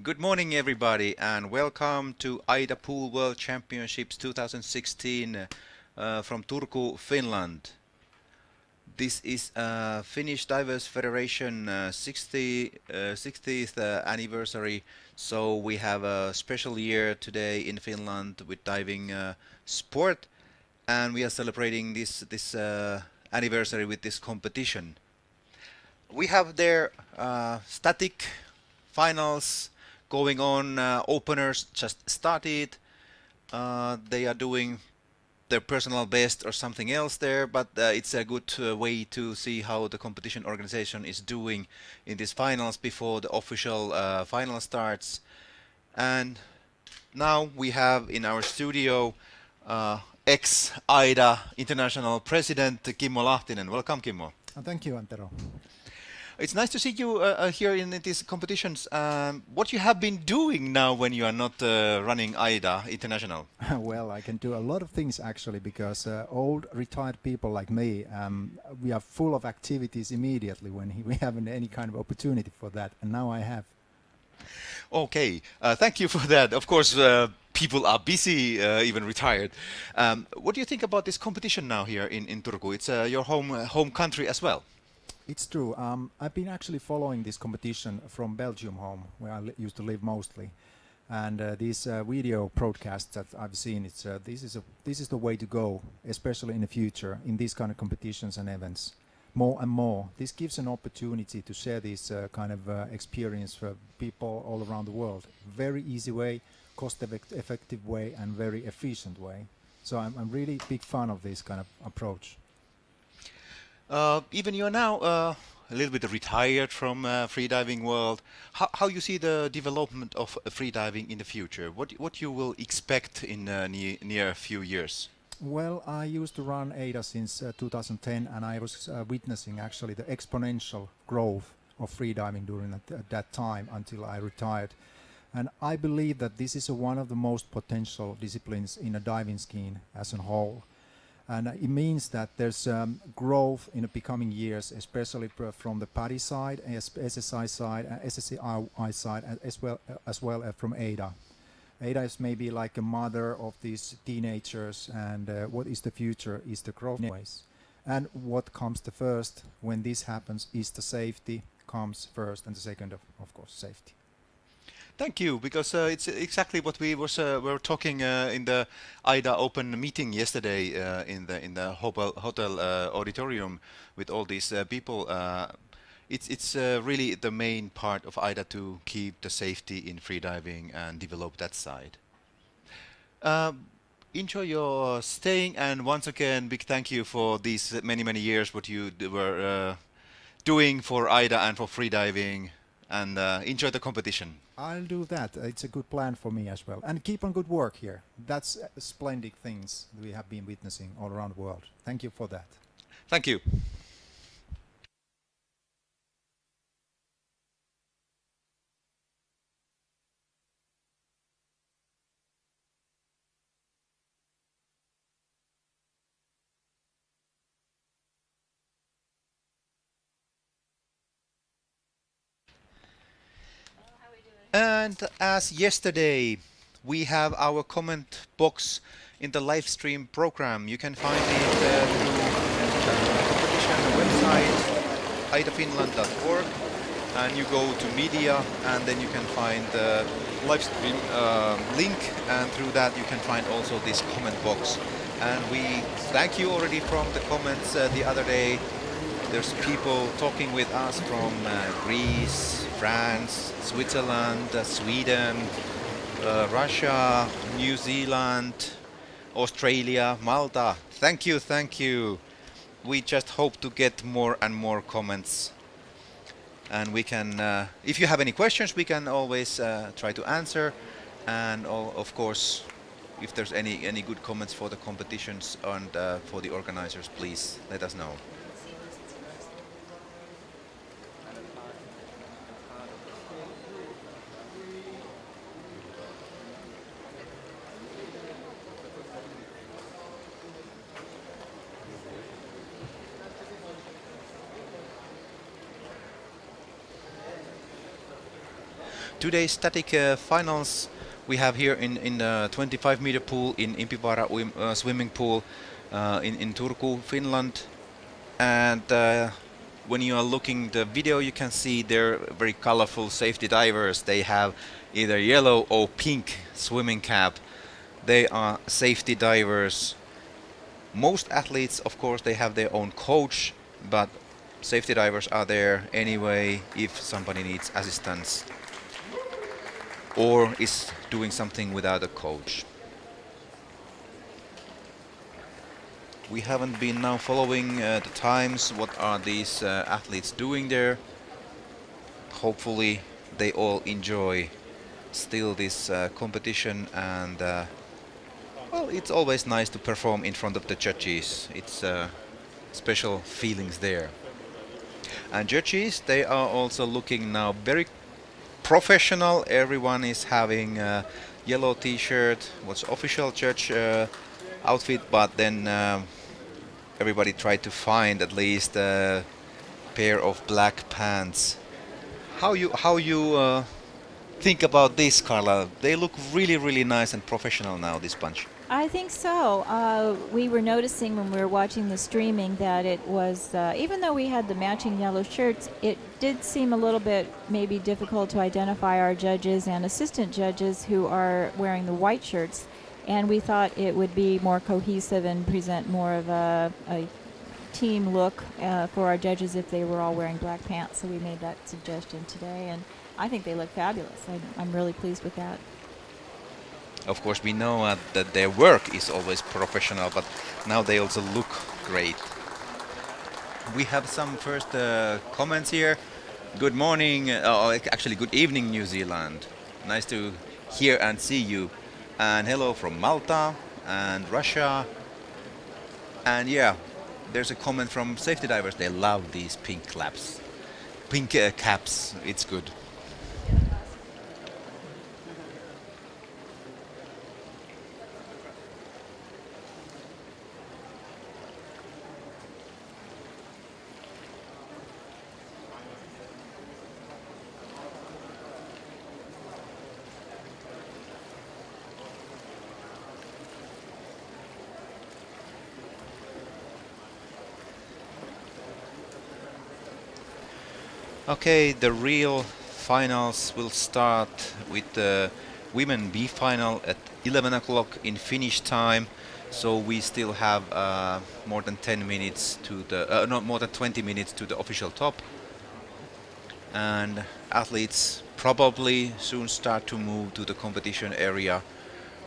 Good morning, everybody, and welcome to AIDA Pool World Championships 2016 from Turku, Finland. This is Finnish Divers Federation 60th anniversary, so we have a special year today in Finland with diving sport, and we are celebrating this anniversary with this competition. We have their static finals going on. Openers just started. They are doing their personal best or something else there, but it's a good way to see how the competition organization is doing in these finals before the official final starts. And now we have in our studio ex-AIDA International President Kimmo Lahtinen. Welcome, Kimmo. Thank you, Antero. It's nice to see you here in these competitions. What you have been doing now when you are not running AIDA International? Well, I can do a lot of things actually because old retired people like me, we are full of activities immediately when we have any kind of opportunity for that, and now I have. Okay, thank you for that. Of course, people are busy, even retired. What do you think about this competition now here in Turku? It's your home country as well. It's true. I've been actually following this competition from Belgium home, where I used to live mostly. And these video broadcasts that I've seen, this is the way to go, especially in the future in these kind of competitions and events. More and more, this gives an opportunity to share this kind of experience for people all around the world. Very easy way, cost-effective way, and very efficient way. So I'm really big fan of this kind of approach. Even you are now a little bit retired from freediving world. How you see the development of freediving in the future? What you will expect in near few years? Well, I used to run AIDA since 2010, and I was witnessing actually the exponential growth of freediving during that time until I retired. And I believe that this is one of the most potential disciplines in a diving ski as a whole. And it means that there's growth in the becoming years, especially from the PADI side, SSI side, SSI side, as well from AIDA. AIDA is maybe like a mother of these teenagers, and what is the future is the growth ways. And what comes the first when this happens is the safety comes first, and the second, of course, safety. Thank you, because it's exactly what were talking in the AIDA open meeting yesterday in the hotel auditorium with all these people. It's really the main part of AIDA to keep the safety in freediving and develop that side. Enjoy your staying, and once again, big thank you for these many years what you were doing for AIDA and for freediving, and enjoy the competition. I'll do that. It's a good plan for me as well. And keep on good work here. That's splendid things we have been witnessing all around the world. Thank you for that. Thank you. And as yesterday, we have our comment box in the live stream program. You can find it through competition website aidafinland.org, and you go to media, and then you can find the live stream link, and through that you can find also this comment box. And we thank you already from the comments the other day. There's people talking with us from Greece, France, Switzerland, Sweden, Russia, New Zealand, Australia, Malta. Thank you, thank you. We just hope to get more and more comments. And we can, if you have any questions, we can always try to answer. And of course, if there's any good comments for the competitions and for the organizers, please let us know. today's static finals we have here in the 25-meter pool in Impivaara swimming pool in Turku, Finland. And when you are looking the video, you can see they're very colorful safety divers. They have either yellow or pink swimming cap. They are safety divers. Most athletes, of course, they have their own coach, but safety divers are there anyway if somebody needs assistance or is doing something without a coach. We haven't been now following the times, what are these athletes doing there. Hopefully they all enjoy still this competition, and well, it's always nice to perform in front of the judges. It's special feelings there. And judges, they are also looking now very professional. Everyone is having a yellow t-shirt, what's official judge outfit, but then everybody tried to find at least a pair of black pants. How you think about this, Carla? They look really nice and professional now, this bunch. I think so. We were noticing when we were watching the streaming that it was, even though we had the matching yellow shirts, it did seem a little bit maybe difficult to identify our judges and assistant judges who are wearing the white shirts. And we thought it would be more cohesive and present more of a team look for our judges if they were all wearing black pants. So we made that suggestion today, and I think they look fabulous. I'm really pleased with that. Of course, we know that their work is always professional, but now they also look great. We have some first comments here. Good morning, actually good evening, New Zealand. Nice to hear and see you. And hello from Malta and Russia. And yeah, there's a comment from safety divers. They love these pink caps. It's good. Okay, the real finals will start with the women B final at 11 o'clock in Finnish time. So we still have more than 10 minutes to the, not more than 20 minutes to the official top. And athletes probably soon start to move to the competition area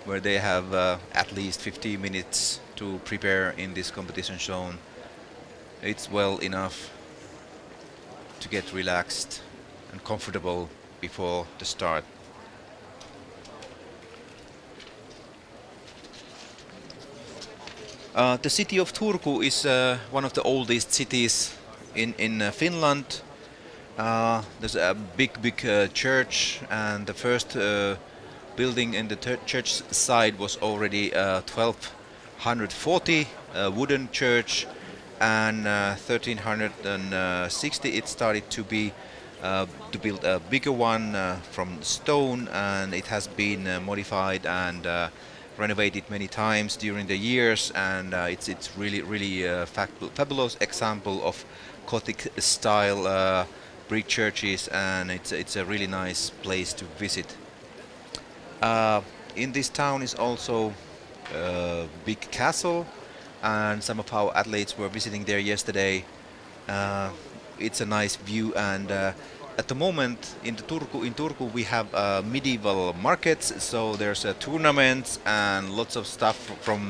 where they have at least 15 minutes to prepare in this competition zone. It's well enough to get relaxed and comfortable before the start. The city of Turku is one of the oldest cities in Finland. There's a big church, and the first building in the church side was already 1240, wooden church, and 1360 it started to build a bigger one from stone, and it has been modified and renovated many times during the years, and it's really fabulous example of Gothic style brick churches, and it's a really nice place to visit. In this town is also a big castle, and some of our athletes were visiting there yesterday. It's a nice view, and at the moment in Turku we have medieval markets, so there's tournaments and lots of stuff from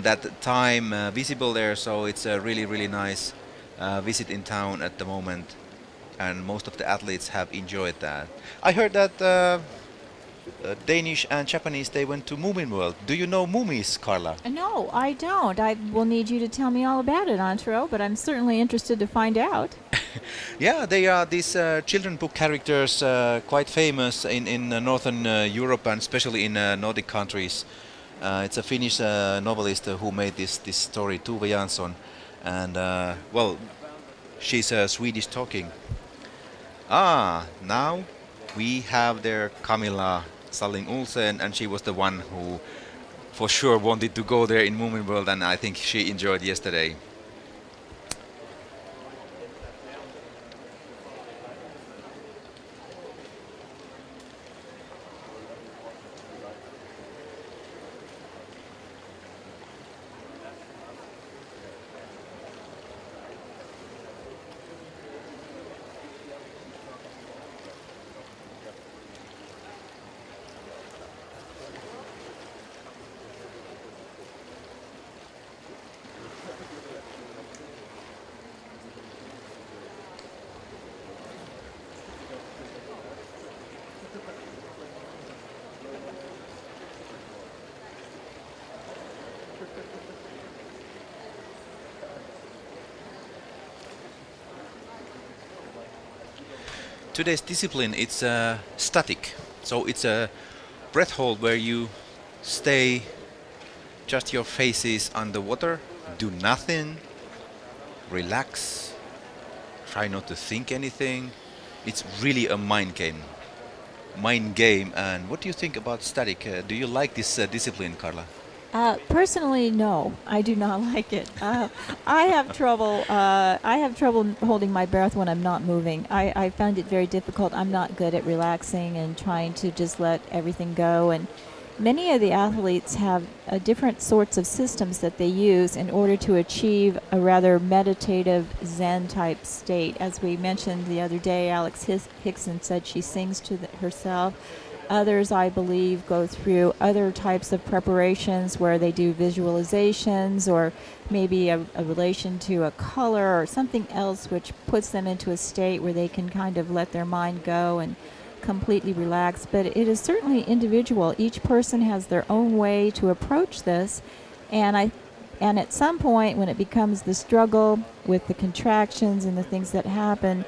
that time visible there. So it's a really nice visit in town at the moment, and most of the athletes have enjoyed that. I heard that Danish and Japanese, they went to Moomin World. Do you know Moomies, Carla? No, I don't. I will need you to tell me all about it, Antero, but I'm certainly interested to find out. Yeah, they are these children book characters, quite famous in Northern Europe, and especially in Nordic countries. It's a Finnish novelist who made this story, Tove Jansson, and well, she's Swedish talking. Now we have there Camilla Salling Olsen, and she was the one who for sure wanted to go there in Moomin World, and I think she enjoyed yesterday. Today's discipline, it's static, so it's a breath hold where you stay just your faces underwater, do nothing, relax, try not to think anything. It's really a mind game. Mind game. And what do you think about static? Do you like this discipline, Carla? Personally, no, I do not like it. I have trouble. I have trouble holding my breath when I'm not moving. I found it very difficult. I'm not good at relaxing and trying to just let everything go. And many of the athletes have different sorts of systems that they use in order to achieve a rather meditative Zen type state. As we mentioned the other day, Alex Hickson said she sings to herself. Others, I believe, go through other types of preparations where they do visualizations or maybe a relation to a color or something else which puts them into a state where they can kind of let their mind go and completely relax. But it is certainly individual. Each person has their own way to approach this, and at some point when it becomes the struggle with the contractions and the things that happen,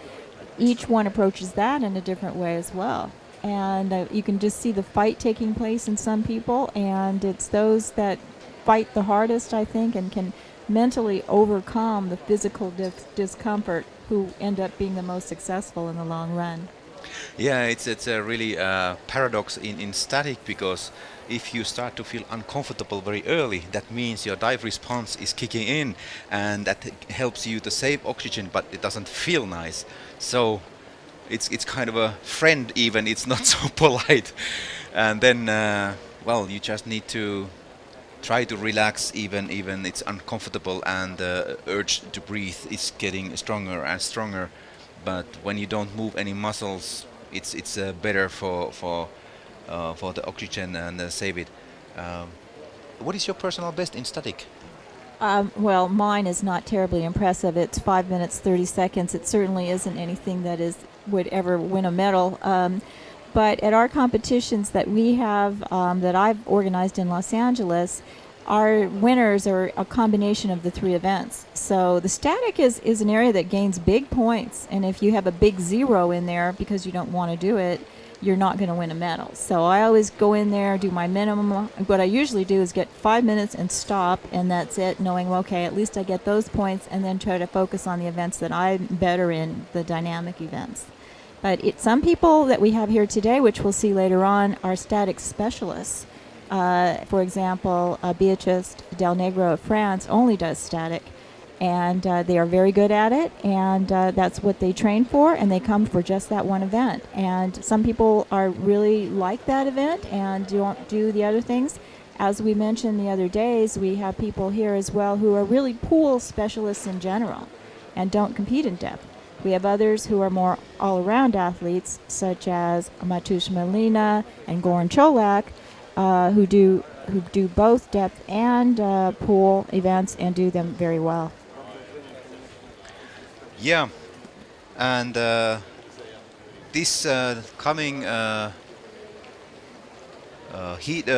each one approaches that in a different way as well. And you can just see the fight taking place in some people, and it's those that fight the hardest, I think, and can mentally overcome the physical discomfort who end up being the most successful in the long run. Yeah, it's a really paradox in static, because if you start to feel uncomfortable very early, that means your dive response is kicking in, and that helps you to save oxygen, but it doesn't feel nice. So it's kind of a friend, even it's not so polite. And then well, you just need to try to relax, even it's uncomfortable, and the urge to breathe is getting stronger and stronger. But when you don't move any muscles, it's better for the oxygen and save it. um, what is your personal best in static? Well, mine is not terribly impressive. It's 5 minutes 30 seconds. It certainly isn't anything that would ever win a medal. But at our competitions that we have, that I've organized in Los Angeles, our winners are a combination of the three events. So the static is an area that gains big points, and if you have a big zero in there because you don't want to do it, you're not going to win a medal. So I always go in there, do my minimum. What I usually do is get 5 minutes and stop, and that's it, knowing, okay, at least I get those points, and then try to focus on the events that I'm better in, the dynamic events. But some people that we have here today, which we'll see later on, are static specialists. For example, Beatrice Del Negro of France only does static, and they are very good at it, and that's what they train for, and they come for just that one event. And some people are really like that event and don't do the other things. As we mentioned the other days, we have people here as well who are really pool specialists in general and don't compete in depth. We have others who are more all-around athletes, such as Matush Melina and Goran Cholak, who do both depth and pool events and do them very well. Yeah, and this coming heat,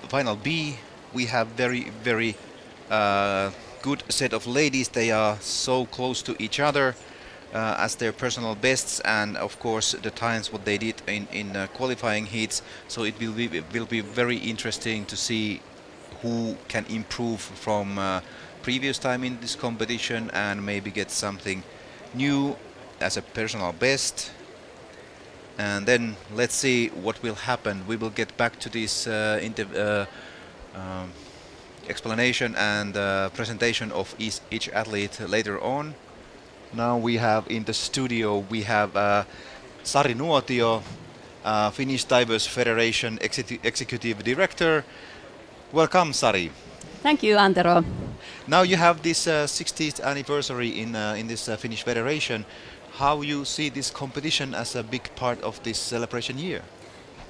final B, we have very good set of ladies. They are so close to each other as their personal bests, and of course the times what they did in qualifying heats. So it will be very interesting to see who can improve from previous time in this competition and maybe get something new as a personal best. and then let's see what will happen. We will get back to this um, explanation and presentation of each athlete later on. Now we have in the studio we have Sari Nuotio, Finnish Divers Federation Executive Director. Welcome, Sari. Thank you, Antero. Now you have this 60th anniversary in this Finnish federation. How you see this competition as a big part of this celebration year?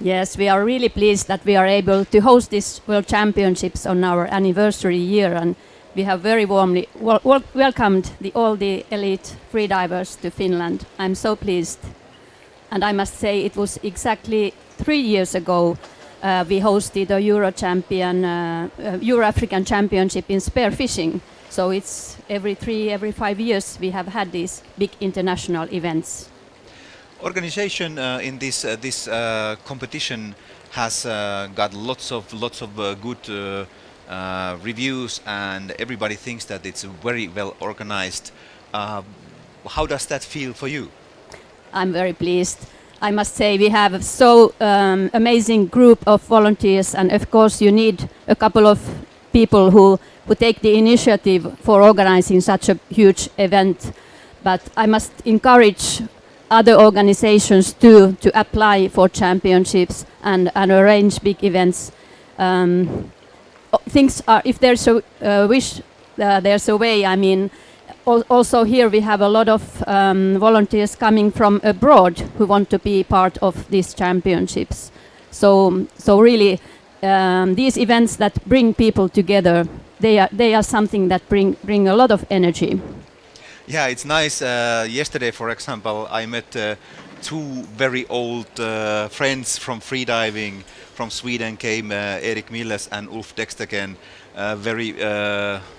Yes, we are really pleased that we are able to host this World Championships on our anniversary year, and we have very warmly welcomed all the elite freedivers to Finland. I'm so pleased. And I must say it was exactly 3 years ago we hosted a Euro-African Championship in spearfishing. So it's every 5 years we have had these big international events. Organization in this competition has got lots of good reviews, and everybody thinks that it's very well organized. How does that feel for you? I'm very pleased. I must say we have so amazing group of volunteers, and of course you need a couple of people who take the initiative for organizing such a huge event. But I must encourage other organizations to apply for championships and arrange big events. Things are, if there's a wish, there's a way. I mean, also here we have a lot of volunteers coming from abroad who want to be part of these championships. So really, these events that bring people together, they are something that bring a lot of energy. Yeah, it's nice. Yesterday, for example, I met two very old friends from freediving. From Sweden came Erik Milles and Ulf Dextegen, very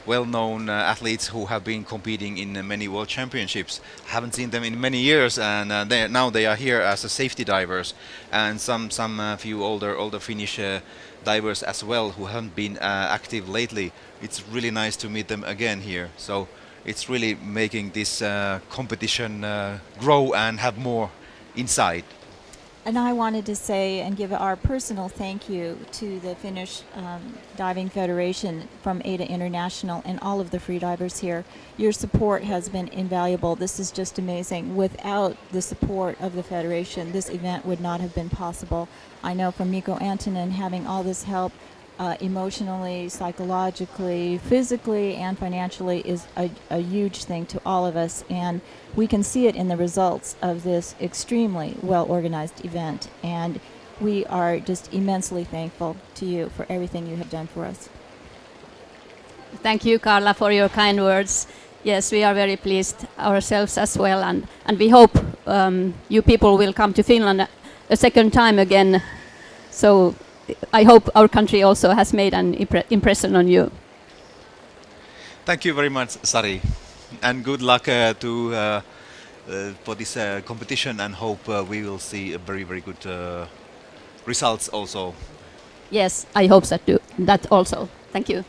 well-known athletes who have been competing in many world championships. Haven't seen them in many years, and now they are here as a safety divers, and some few older Finnish divers as well who haven't been active lately. It's really nice to meet them again here. So it's really making this competition grow and have more insight. And I wanted to say and give our personal thank you to the Finnish Diving Federation from AIDA International and all of the freedivers here. Your support has been invaluable. This is just amazing. Without the support of the Federation, this event would not have been possible. I know from Mikko Antonen having all this help emotionally, psychologically, physically, and financially is a huge thing to all of us, and we can see it in the results of this extremely well-organized event, and we are just immensely thankful to you for everything you have done for us. Thank you, Carla, for your kind words. Yes, we are very pleased ourselves as well, and we hope you people will come to Finland a second time again. So I hope our country also has made an impression on you. Thank you very much, Sari, and good luck for this competition, and hope we will see a very good results also. Yes, I hope that also. Thank you.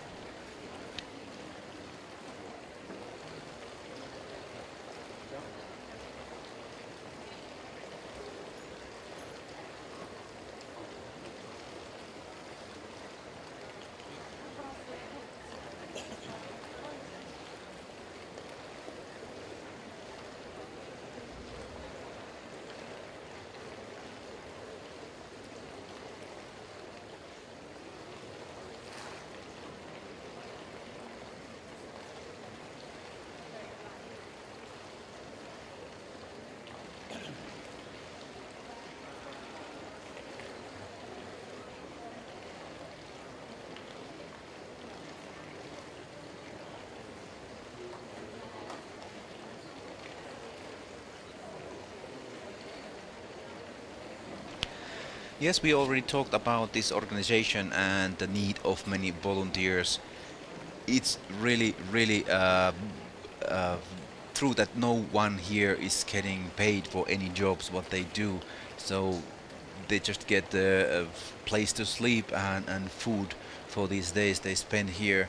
Yes, we already talked about this organization and the need of many volunteers. It's really true that no one here is getting paid for any jobs what they do. So they just get a place to sleep and food for these days they spend here.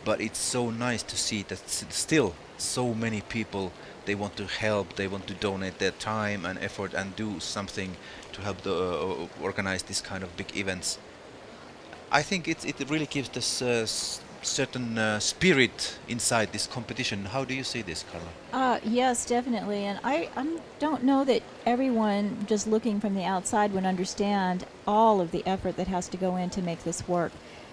But it's so nice to see that still so many people they want to help, they want to donate their time and effort and do something to help organize this kind of big events. I think it really gives this certain spirit inside this competition. How do you see this, Carla? Yes, definitely. And I don't know that everyone just looking from the outside would understand all of the effort that has to go in to make this work.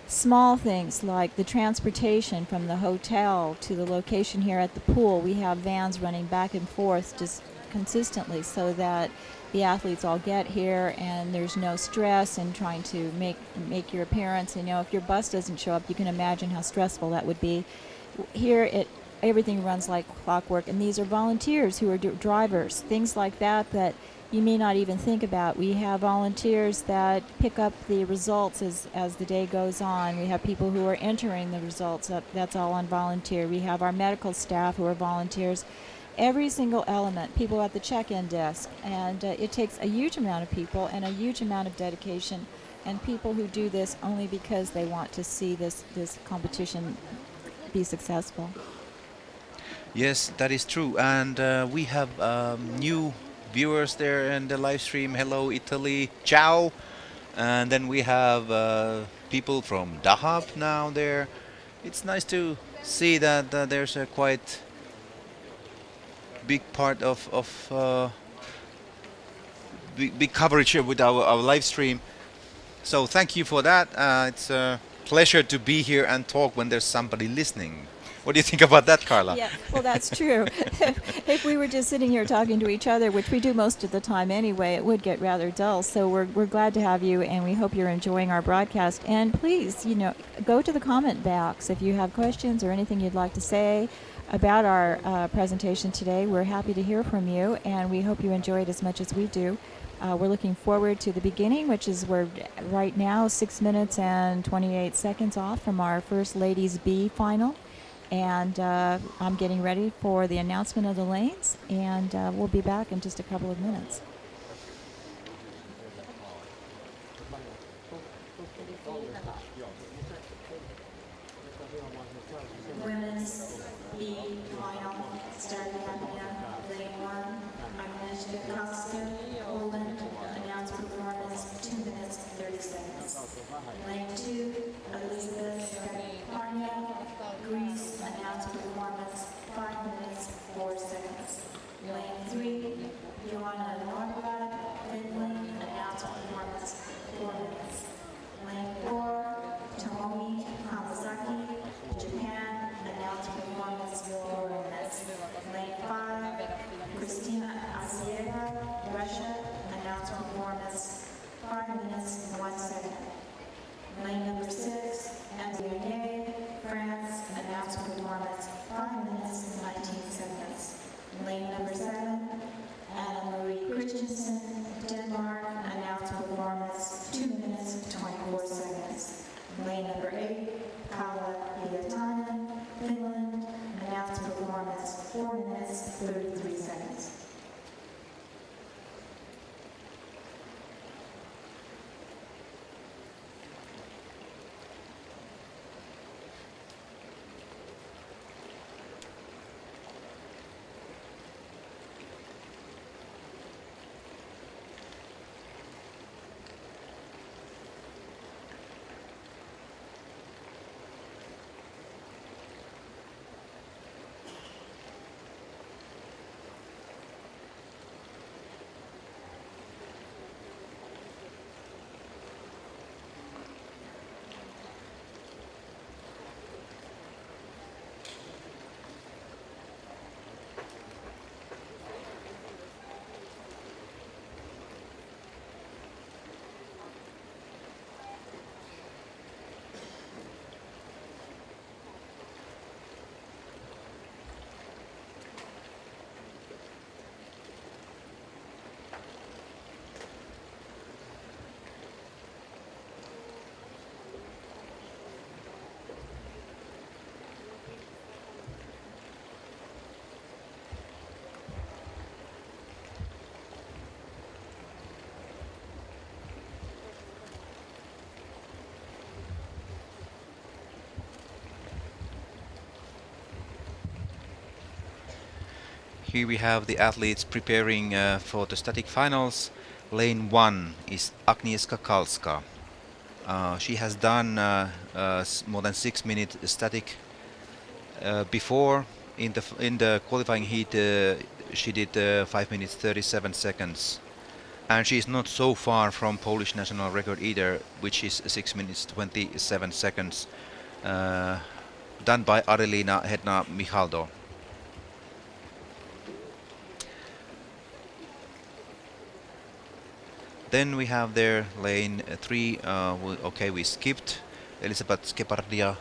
Small things like the transportation from the hotel to the location here at the pool. We have vans running back and forth just consistently so that the athletes all get here and there's no stress in trying to make your appearance. And, if your bus doesn't show up, you can imagine how stressful that would be. Here everything runs like clockwork, and these are volunteers who are drivers, things like that you may not even think about. We have volunteers that pick up the results as the day goes on. We have people who are entering the results. That's all on volunteer. We have our medical staff who are volunteers. Every single element, people at the check-in desk, and it takes a huge amount of people and a huge amount of dedication, and people who do this only because they want to see this competition be successful. Yes, that is true. And we have new viewers there in the live stream. Hello, Italy. Ciao. And then we have people from Dahab now there. It's nice to see that there's a quite big part of big coverage here with our live stream. So thank you for that. It's a pleasure to be here and talk when there's somebody listening. What do you think about that, Carla? Yeah, well, that's true. If we were just sitting here talking to each other, which we do most of the time anyway, it would get rather dull. So we're glad to have you, and we hope you're enjoying our broadcast. And please, go to the comment box if you have questions or anything you'd like to say about our presentation today. We're happy to hear from you, and we hope you enjoy it as much as we do. We're looking forward to the beginning, which is we're right now 6 minutes and 28 seconds off from our first Ladies B final. And I'm getting ready for the announcement of the lanes, and we'll be back in just a couple of minutes. Women's B final starting at lane 1. Agnieszka Koska, Poland, announced performance 2 minutes 30 seconds. Lane 2, Elizabeth Parnia, Greece, announced performance 5 minutes 4 seconds. Lane 3, Joanna Nordblad, Finland, announced performance 4 minutes. Lane 4, Tomomi Hamasaki, Japan, announced performance 4 minutes. Lane 5, Christina Asiera, Russia, announced performance 5 minutes 1 second. Lane number 6, Andrea, France, announced performance 5 minutes 19 seconds. Lane number 7, Anna Marie Christensen, Denmark, announced performance 2 minutes 24 seconds. Lane number 8, Paula Hietanen, Finland, announced performance 4 minutes 33 seconds. Here we have the athletes preparing for the static finals. Lane 1 is Agnieszka Kalska. She has done more than 6 minutes static before. In the qualifying heat, she did 5 minutes 37 seconds. And she's not so far from Polish national record either, which is 6 minutes 27 seconds, done by Adelina Hedna Michaldo. Then we have there lane 3. Okay, we skipped Elisabeth Skeparnia.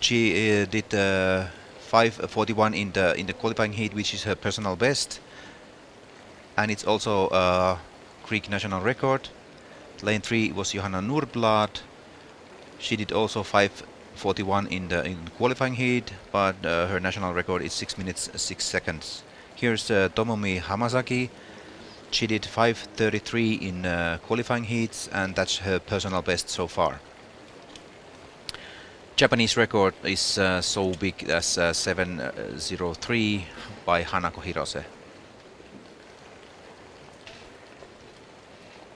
She did 5:41 in the qualifying heat, which is her personal best, and it's also a Greek national record. Lane 3 was Johanna Nordblad. She did also 5:41 in qualifying heat, but her national record is 6 minutes 6 seconds. Here's Tomomi Hamasaki. She did 5:33 in qualifying heats, and that's her personal best so far. Japanese record is so big as 7:03 by Hanako Hirose.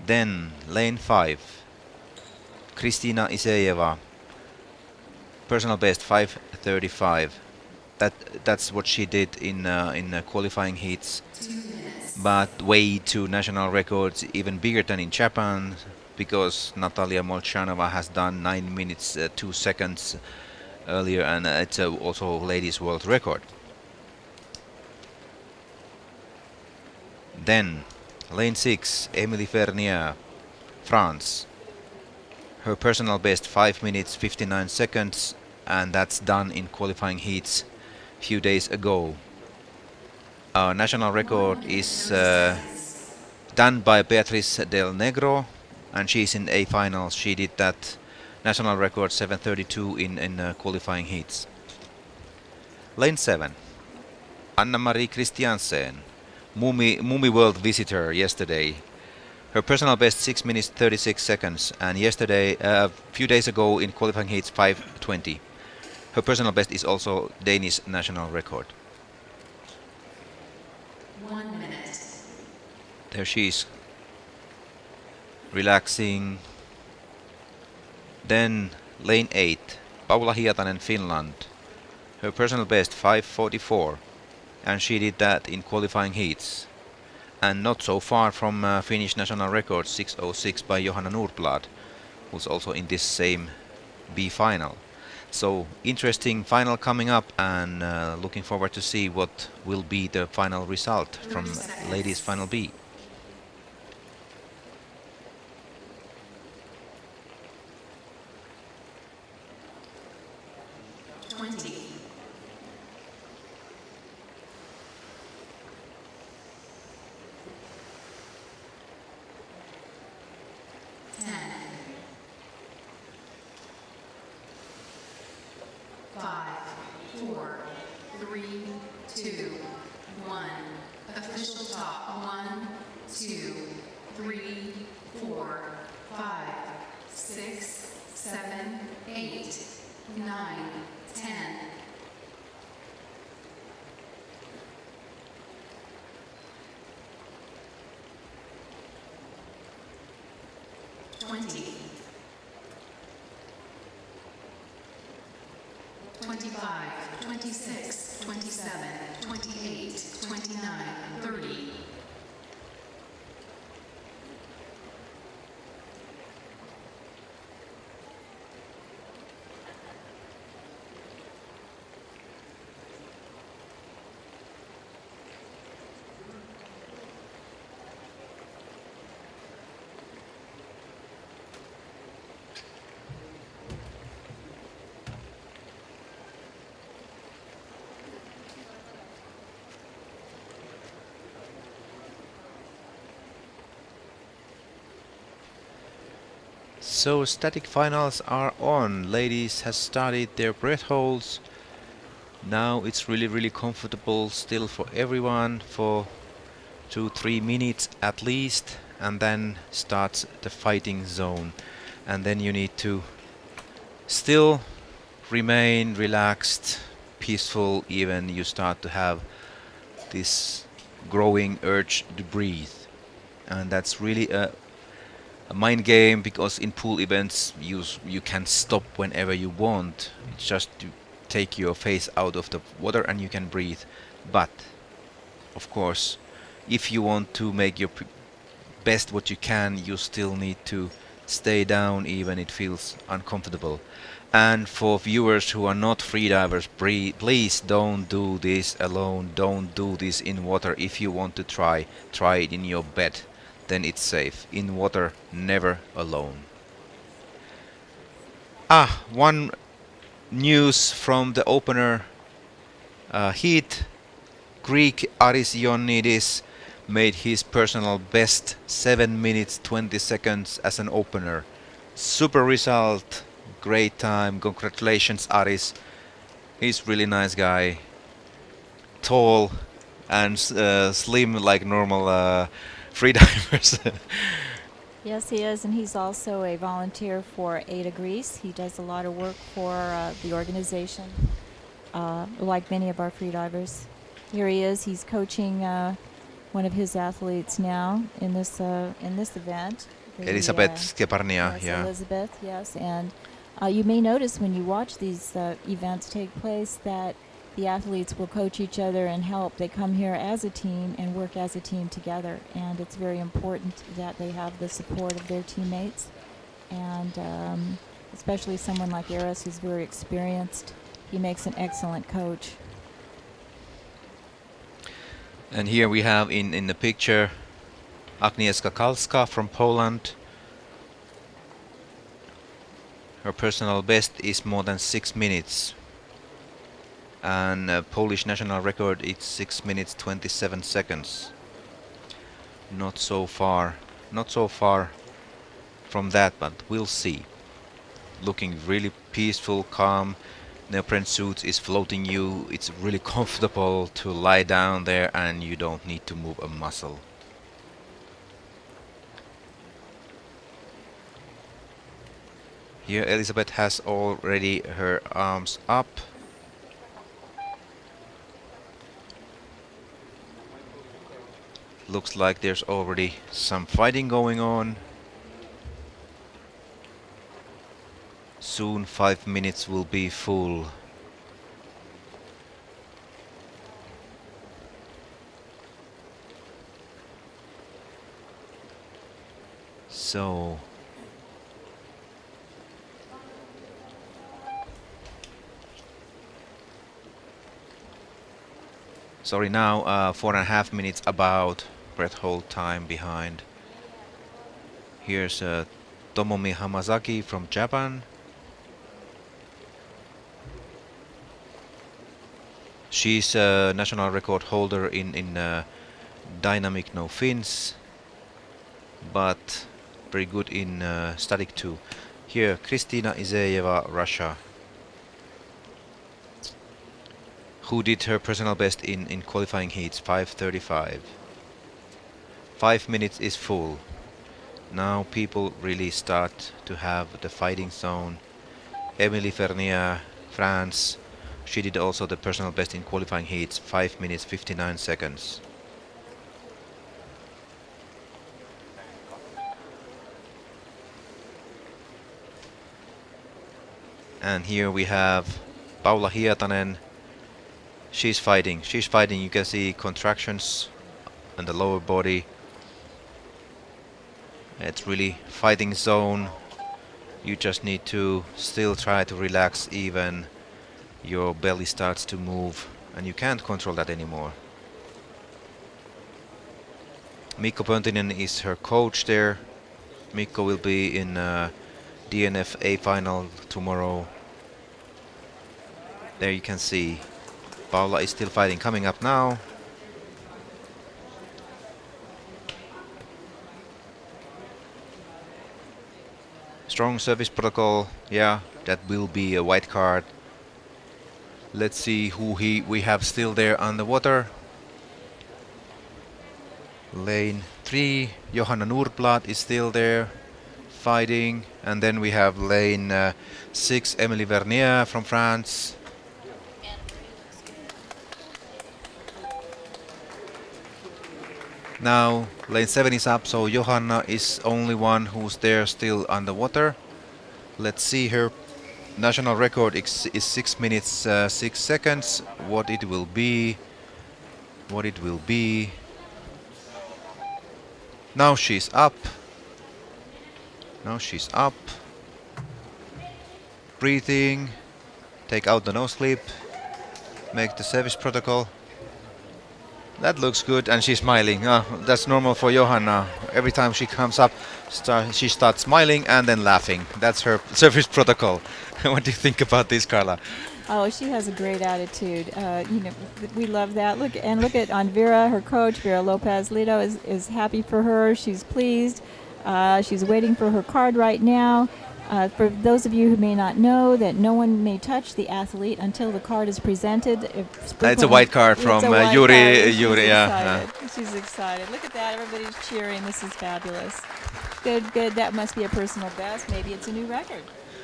Then lane 5, Kristina Isejeva, personal best 5:35. That's what she did in qualifying heats, but way to national records even bigger than in Japan, because Natalia Molchanova has done 9 minutes 2 seconds earlier, and it's also ladies world record. Then lane 6, Emilie Vernier, France. Her personal best 5 minutes 59 seconds, and that's done in qualifying heats few days ago. Our national record is done by Beatriz del Negro, and she's in A finals. She did that national record 7:32 in qualifying heats. Lane 7, Anna-Marie Christiansen, Mummy World visitor yesterday. Her personal best 6 minutes 36 seconds, and yesterday, a few days ago in qualifying heats 5:20. Her personal best is also Danish national record. 1 minute. There she is, relaxing. Then lane 8, Paula Hietanen, Finland. Her personal best 5:44, and she did that in qualifying heats, and not so far from Finnish national record 6:06 by Johanna Nordblad, who's also in this same B final. So interesting final coming up, and looking forward to see what will be the final result from ladies final B. Official top 1, 2, 3, 4, 5, 6, 7, 8, 9, 10. $20, 25, 26, 27, 28, 29, 30. So static finals are on. Ladies has started their breath holds. Now it's really comfortable still for everyone for 2-3 minutes at least, and then starts the fighting zone. And then you need to still remain relaxed, peaceful, even you start to have this growing urge to breathe. And that's really a mind game, because in pool events you can stop whenever you want. It's just to take your face out of the water and you can breathe. But of course, if you want to make your best what you can, you still need to stay down even it feels uncomfortable. And for viewers who are not freedivers, please don't do this alone. Don't do this in water. If you want to try it in your bed. Then it's safe. In water, never alone. One news from the opener heat. Greek Aris Ioannidis made his personal best 7 minutes 20 seconds as an opener. Super result, great time, congratulations Aris. He's really nice guy, tall and slim like normal freedivers. Yes, he is, and he's also a volunteer for AIDA Greece. He does a lot of work for the organization, like many of our freedivers. Here he is. He's coaching one of his athletes now in this event. Elisabeth Skeparnia, Yes, yeah. Elizabeth, yes. And you may notice when you watch these events take place that the athletes will coach each other and help. They come here as a team and work as a team together. And it's very important that they have the support of their teammates. And especially someone like Aris, who's very experienced, he makes an excellent coach. And here we have in the picture Agnieszka Kalska from Poland. Her personal best is more than 6 minutes. And Polish national record is 6 minutes 27 seconds. Not so far from that, but we'll see. Looking really peaceful, calm. Neoprene suit is floating you. It's really comfortable to lie down there and you don't need to move a muscle. Here Elizabeth has already her arms up. Looks like there's already some fighting going on. Soon 5 minutes will be full. So sorry, now 4.5 minutes about breath hold time behind. Here's Tomomi Hamazaki from Japan. She's a national record holder in dynamic no fins, but very good in static too. Here, Kristina Izeyeva, Russia, who did her personal best in qualifying heats, 5:35. 5 minutes is full. Now people really start to have the fighting zone. Emily Fernier, France, she did also the personal best in qualifying heats, 5 minutes 59 seconds. And here we have Paula Hietanen. She's fighting, you can see contractions on the lower body. It's really fighting zone. You just need to still try to relax even your belly starts to move and you can't control that anymore. Mikko Pöntinen is her coach there. Mikko will be in DNF A final tomorrow. There you can see Paula is still fighting. Coming up now. Strong service protocol, yeah, that will be a white card. Let's see who we have still there on the water. Lane 3, Johanna Nordblad is still there. fighting, and then we have lane 6 Emily Vernier from France. Now lane 7 is up, so Johanna is only one who's there still underwater. Let's see, her national record is 6 minutes 6 seconds. What it will be. What it will be. Now she's up. Now she's up. Breathing. Take out the nose clip. Make the service protocol. That looks good, and she's smiling. That's normal for Johanna. Every time she comes up, she starts smiling and then laughing. That's her service protocol. What do you think about this, Carla? Oh, she has a great attitude. We love that. Look at Anvira, her coach, Vera Lopez Lito is happy for her. She's pleased. She's waiting for her card right now. For those of you who may not know, that no one may touch the athlete until the card is presented. It's a white card from Yuri. She's excited. Look at that. Everybody's cheering. This is fabulous. Good. That must be a personal best. Maybe it's a new record.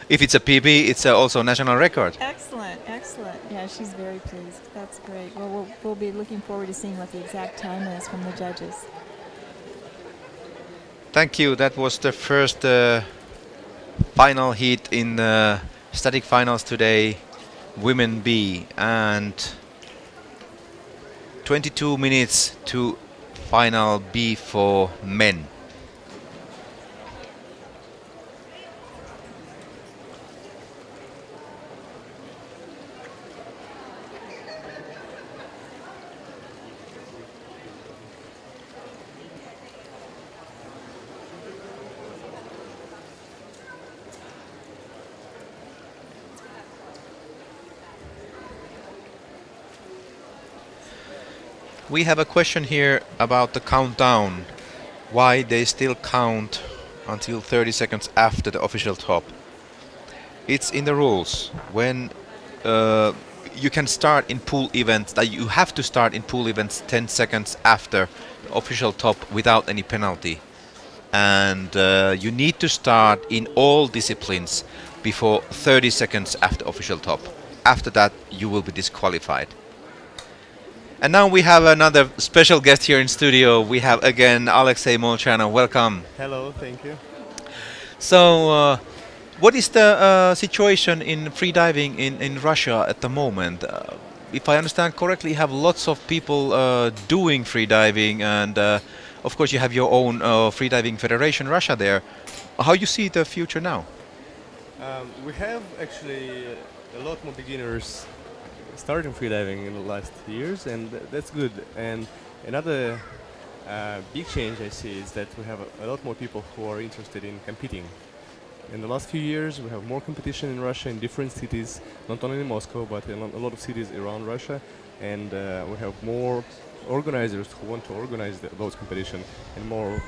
If it's a PB, it's also a national record. Excellent. Yeah, she's very pleased. That's great. Well, we'll be looking forward to seeing what the exact time is from the judges. Thank you. That was the first final heat in the static finals today, women B, and 22 minutes to final B for men. We have a question here about the countdown. Why they still count until 30 seconds after the official top. It's in the rules. When you can start in pool events, that you have to start in pool events 10 seconds after the official top without any penalty. And you need to start in all disciplines before 30 seconds after official top. After that, you will be disqualified. And now we have another special guest here in studio. We have again Alexei Molchanov. Welcome. Hello, thank you. So, what is the situation in freediving in Russia at the moment? If I understand correctly, you have lots of people doing freediving, and of course you have your own freediving federation, Russia, there. How you see the future now? We have actually a lot more beginners starting freediving in the last years, and that's good. And another big change I see is that we have a lot more people who are interested in competing. In the last few years, we have more competition in Russia in different cities, not only in Moscow, but in a lot of cities around Russia. And we have more organizers who want to organize those competitions, and more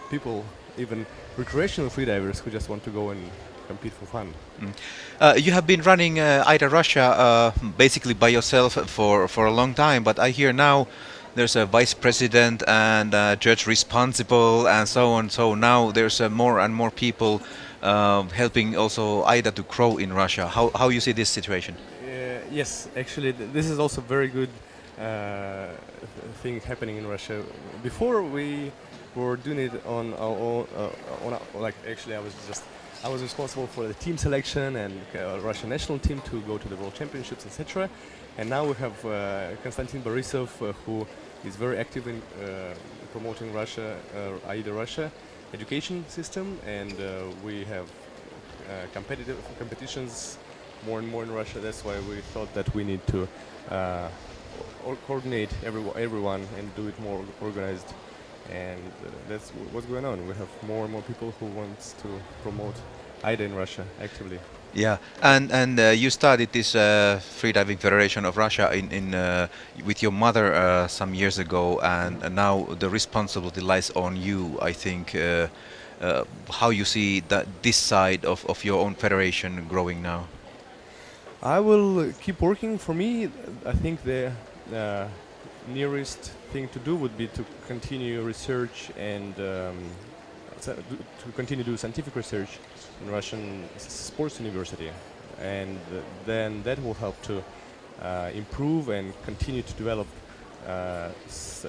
people, even recreational freedivers, who just want to go and compete for fun. You have been running AIDA Russia basically by yourself for a long time, but I hear now there's a vice president and a judge responsible and so on. So now there's more and more people helping also AIDA to grow in Russia. How you see this situation? Yes, actually, this is also very good thing happening in Russia. Before we were doing it on our own, actually I was responsible for the team selection and Russian national team to go to the World Championships, etc. And now we have Konstantin Borisov, who is very active in promoting Russia, AIDA Russia education system, and we have competitions more and more in Russia. That's why we thought that we need to coordinate everyone and do it more organized. And that's what's going on. We have more and more people who want to promote AIDA in Russia actively. Yeah, and you started this freediving federation of Russia with your mother some years ago, and now the responsibility lies on you. I think how you see this side of your own federation growing now. I will keep working. For me, I think the nearest thing to do would be to continue research and to continue to do scientific research in Russian sports university, and then that will help to improve and continue to develop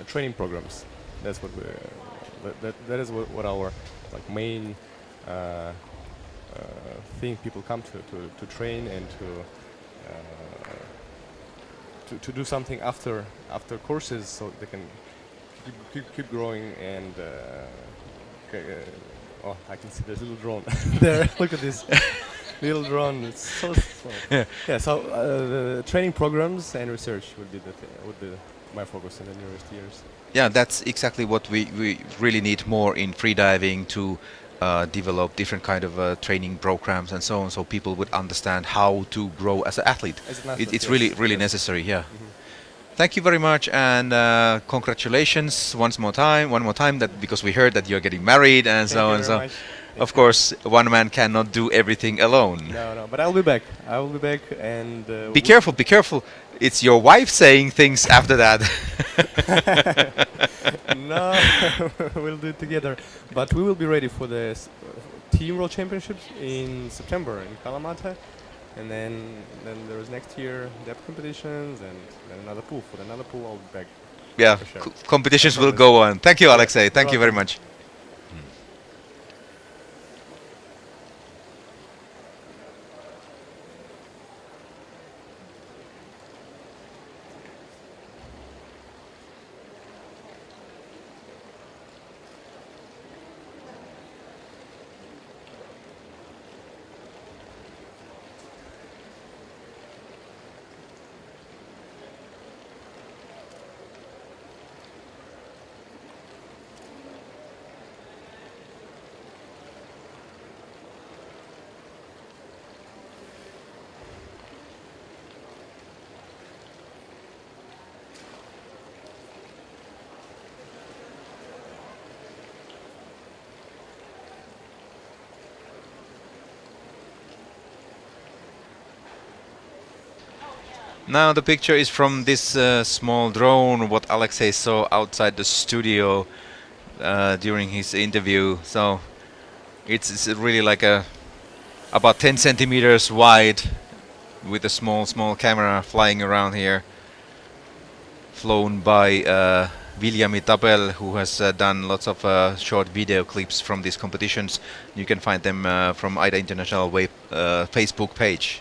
training programs. That's what that is what our like main thing people come to train and to do something after courses, so they can keep growing and oh, I can see there's a little drone there. Look at this little drone. It's so small. Yeah. So the training programs and research would be my focus in the nearest years. Yeah, that's exactly what we really need more in freediving, to develop different kind of training programs and so on, so people would understand how to grow as an athlete. As an athlete, It's yes, really yes. necessary. Yeah. Mhm. Thank you very much, and congratulations one more time, that because we heard that you're getting married and Thank so you on. very So much. Thank of you. course one man cannot do everything alone. No, but I'll be back. I will be back, and Be careful. It's your wife saying things after that. No, we'll do it together. But we will be ready for the Team World Championships in September in Kalamata, and then there is next year depth competitions, and then another pool. For another pool, I'll be back. Yeah, For sure. competitions I will promise. go on. Thank you, Yeah, Alexei. Thank you very welcome. much. Now the picture is from this small drone, what Alexei saw outside the studio during his interview. So it's really like about 10 centimeters wide, with a small camera flying around here, flown by Viljami Tabel, who has done lots of short video clips from these competitions. You can find them from AIDA International Facebook page.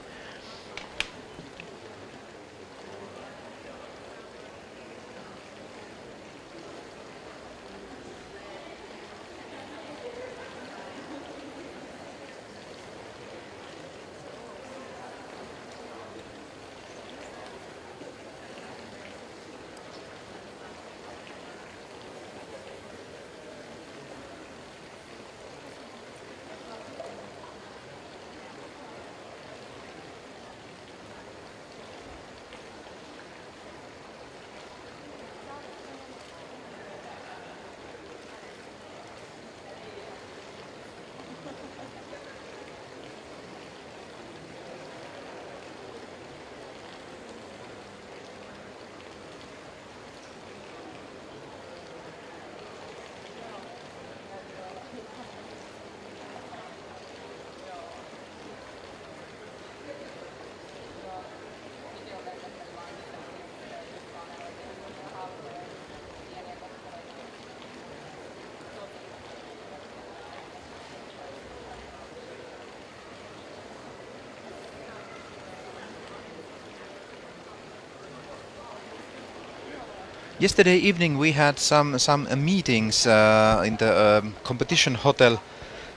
Yesterday evening we had some meetings in the competition hotel,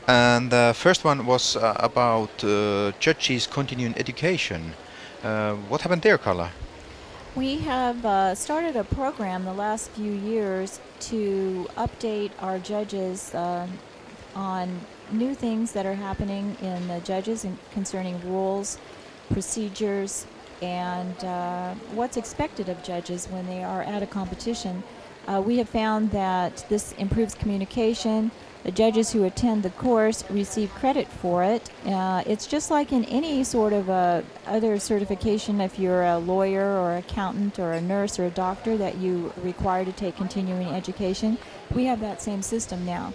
and the first one was about judges' continuing education. What happened there, Carla? We have started a program the last few years to update our judges on new things that are happening in the judges concerning rules, procedures, and what's expected of judges when they are at a competition. We have found that this improves communication. The judges who attend the course receive credit for it. It's just like in any sort of other certification. If you're a lawyer or accountant or a nurse or a doctor that you require to take continuing education, we have that same system now.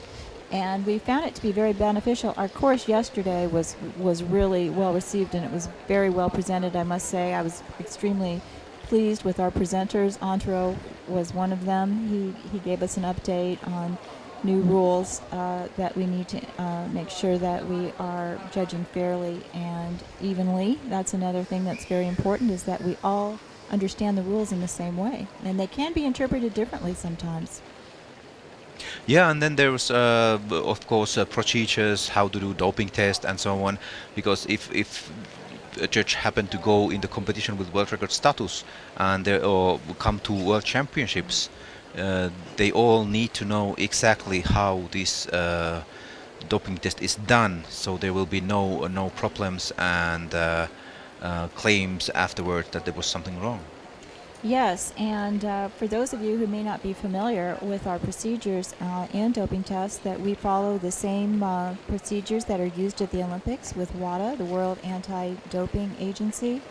and we found it to be very beneficial. Our course yesterday was really well received, and it was very well presented, I must say. I was extremely pleased with our presenters. Antero was one of them. He gave us an update on new rules that we need to make sure that we are judging fairly and evenly. That's another thing that's very important, is that we all understand the rules in the same way, and they can be interpreted differently sometimes. Yeah, and then there's of course procedures, how to do doping test and so on, because if a judge happen to go in the competition with world record status and they or come to world championships, they all need to know exactly how this doping test is done, so there will be no problems and claims afterward that there was something wrong. Yes, and for those of you who may not be familiar with our procedures and doping tests, that we follow the same procedures that are used at the Olympics with WADA, the World Anti-Doping Agency.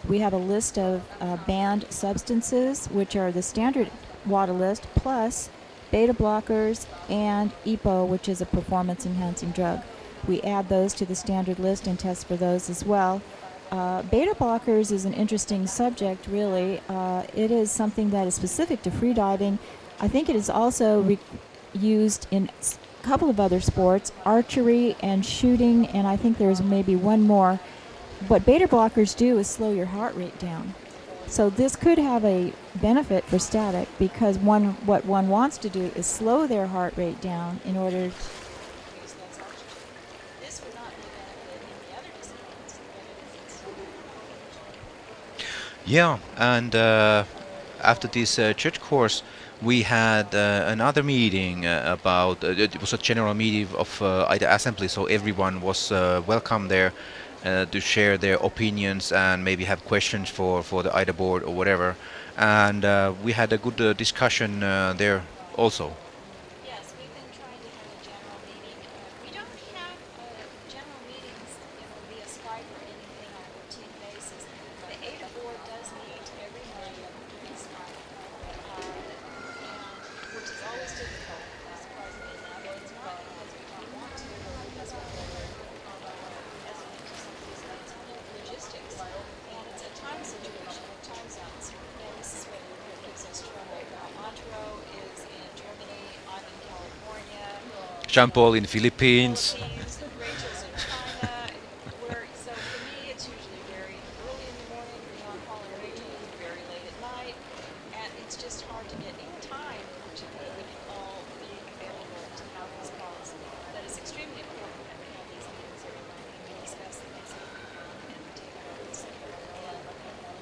We have a list of banned substances, which are the standard WADA list, plus beta blockers and EPO, which is a performance-enhancing drug. We add those to the standard list and test for those as well. Beta blockers is an interesting subject, really. It is something that is specific to freediving. I think it is also used in a couple of other sports, archery and shooting, and I think there's maybe one more. What beta blockers do is slow your heart rate down. So this could have a benefit for static, because what one wants to do is slow their heart rate down in order to increase less oxygen. This would not be benefited in the other disciplines, Yeah, and after this church course, we had another meeting about it was a general meeting of AIDA Assembly, so everyone was welcome there to share their opinions and maybe have questions for the AIDA board or whatever. And we had a good discussion there also. Yes, we've been trying to have a general meeting. We don't have general meetings, via Skype or anything on a routine basis. The AIDA board does meet every Monday via Skype, which is always difficult, surprisingly enough. It's not because we don't want to, or because we're hesitant to some of these things. Logistics, and it's a time situation with time zones, and this is what gives us trouble. Antero is in Germany, I'm in California, Jean Paul in Philippines. Rachel's in China. So for me, it's usually very early in the morning. For John Paul and Rachel, it's very late at night, and it's just hard to get any time to be all being available to have these calls. That is extremely important that we have these meetings every month, and we discuss the things that we found and we take notes, and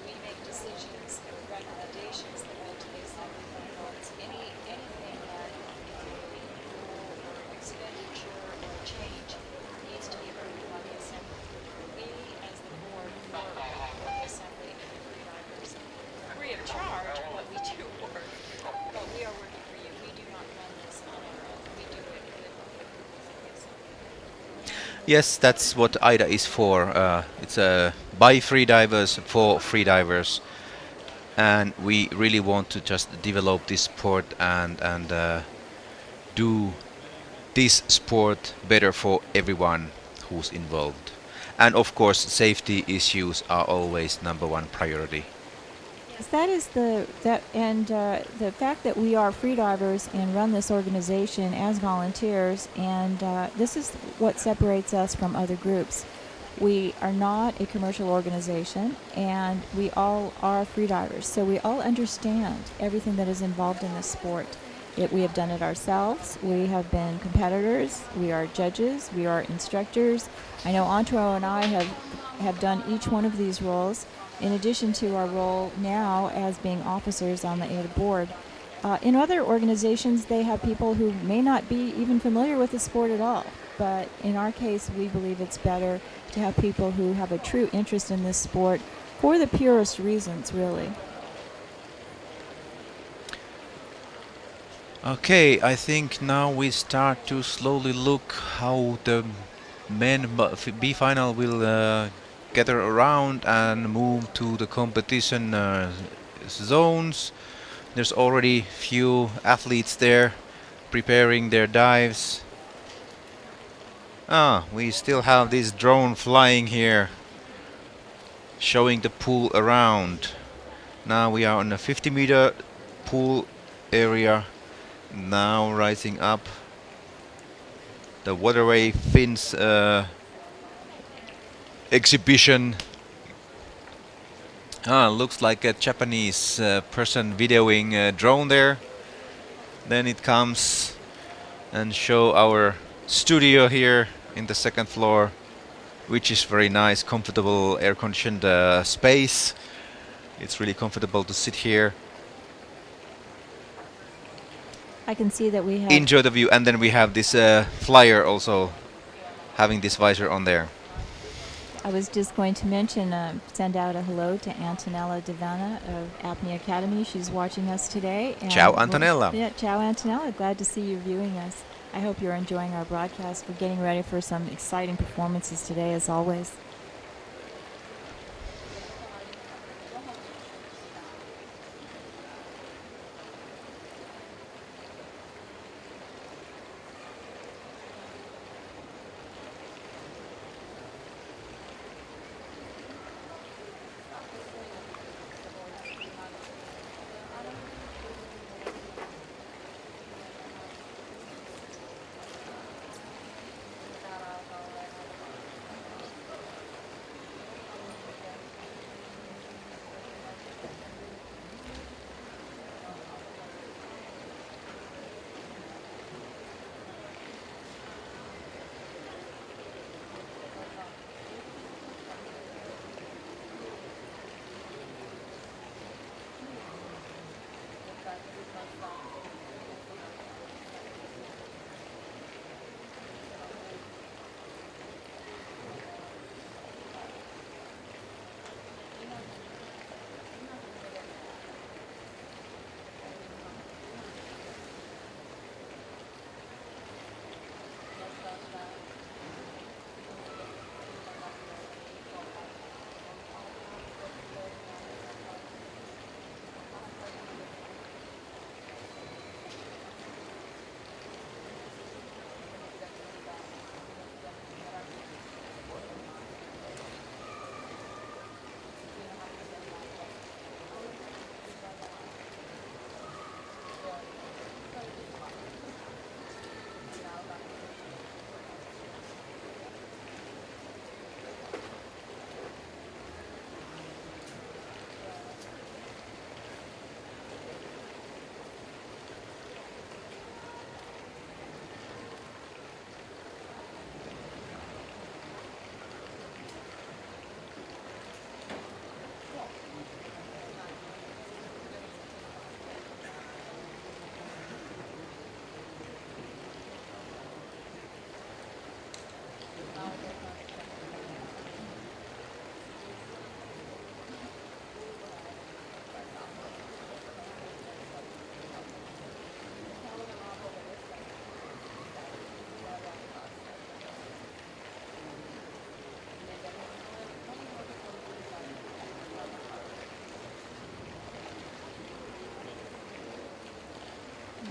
we make decisions or recommendations that go to the assembly boards. Anything that or expenditure or change needs to be approved by the assembly. We, as the board, work for the assembly and the freedivers free of charge, but we do work. But we are working for you. We do not run this on our own. We do it with the assembly. Yes, that's what AIDA is for. It's by freedivers for freedivers, and we really want to just develop this sport and do this sport better for everyone who's involved. And of course, safety issues are always number one priority. Yes, that is the fact that we are freedivers and run this organization as volunteers, and this is what separates us from other groups. We are not a commercial organization, and we all are freedivers, so we all understand everything that is involved in this sport. We have done it ourselves. We have been competitors. We are judges. We are instructors. I know Antero and I have done each one of these roles, in addition to our role now as being officers on the AIDA board. In other organizations, they have people who may not be even familiar with the sport at all. But in our case, we believe it's better to have people who have a true interest in this sport for the purest reasons, really. Okay, I think now we start to slowly look how the men B final will gather around and move to the competition zones. There's already few athletes there preparing their dives. We still have this drone flying here, showing the pool around. Now we are on a 50-meter pool area. Now rising up the waterway fins exhibition. Looks like a Japanese person videoing a drone there. Then it comes and show our studio here in the second floor, which is very nice, comfortable, air-conditioned space. It's really comfortable to sit here, I can see that we have. enjoy the view, and then we have this flyer also having this visor on there. I was just going to mention, send out a hello to Antonella Devana of Apnea Academy. She's watching us today. And Ciao, Antonella. Yeah, ciao, Antonella. Glad to see you viewing us. I hope you're enjoying our broadcast. We're getting ready for some exciting performances today, as always.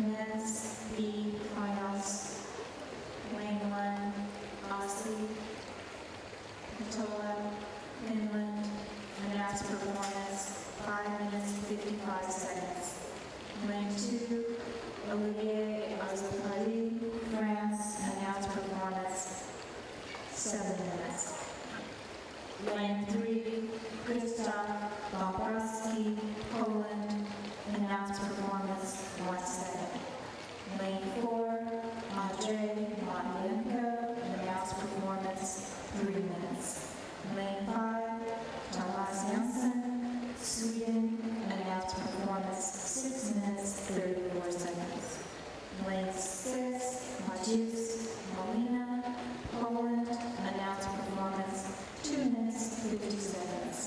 Men's B finals. Lane 1, Aussie, Matola, Finland, announced performance, 5 minutes 55 seconds. Lane 2, Olivier Azapari, France, announced performance, 7 minutes. Lane 3, Krzysztof Dombrowski, Poland, announced performance, 1 second. Lane 4, Andrei Matvienko, announced performance, 3 minutes. Lane 5, Thomas Jensen, Sweden, announced performance, 6 minutes, 34 seconds. Lane 6, Maciej Molina, Poland, announced performance, 2 minutes, 50 seconds.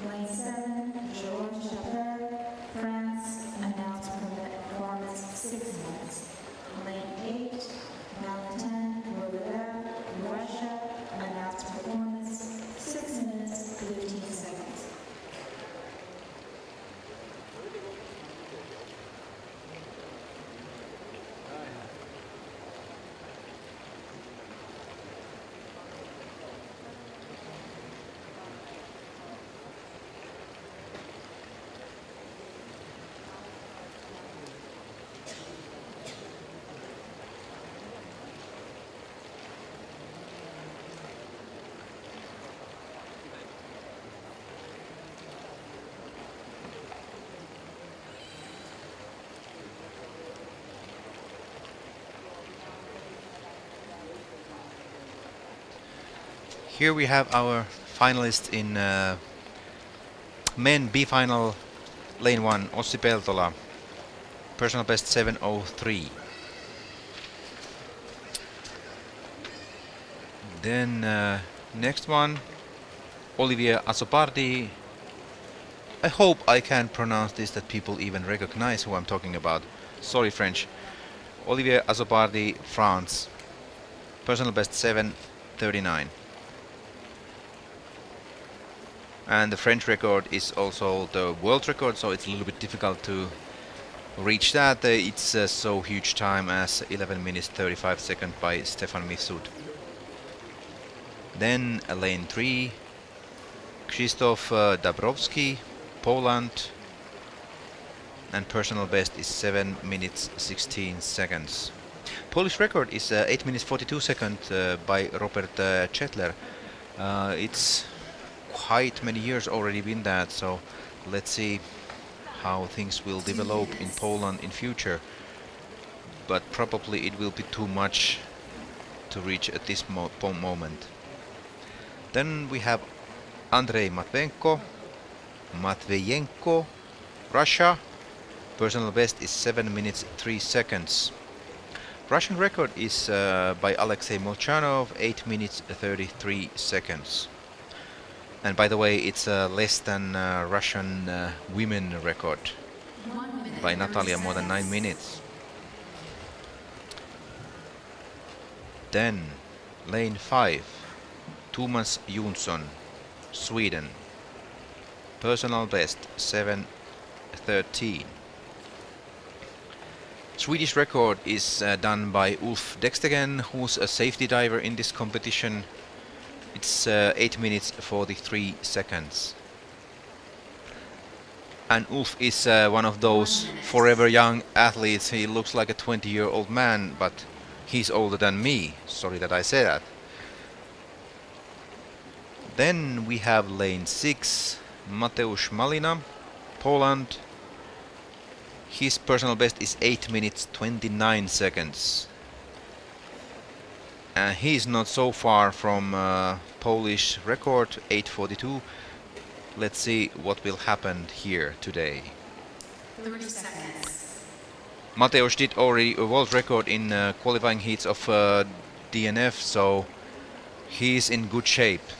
Lane 7, George Chappelle, Here we have our finalists in men B final, lane 1, Ossi Peltola, personal best 7:03. Then next one, Olivier Asopardi. I hope I can pronounce this that people even recognize who I'm talking about. Sorry, French. Olivier Asopardi, France. Personal best 7:39. And the French record is also the world record, so it's a little bit difficult to reach that. It's so huge time as 11 minutes 35 seconds by Stefan Mifsud. Then lane 3, Krzysztof Dabrowski, Poland, and personal best is 7 minutes 16 seconds. Polish record is 8 minutes 42 seconds by Robert Chetler. It's quite many years already been that, so let's see how things will develop in Poland in future. But probably it will be too much to reach at this moment. Then we have Andrei Matveyenko, Russia. Personal best is 7 minutes 3 seconds. Russian record is by Alexei Molchanov, 8 minutes 33 seconds. And by the way, it's less than Russian women record by Natalia, more than 9 minutes. Then lane 5, Thomas Jonsson, Sweden. Personal best 7:13. Swedish record is done by Ulf Dextegen, who's a safety diver in this competition. It's 8 minutes 43 seconds. And Ulf is one of those forever young athletes. He looks like a 20-year-old man, but he's older than me. Sorry that I say that. Then we have lane 6, Mateusz Malina, Poland. His personal best is 8 minutes 29 seconds. And he's not so far from Polish record, 8:42. Let's see what will happen here today. 30 seconds. Mateusz did already a world record in qualifying heats of DNF, so he's in good shape.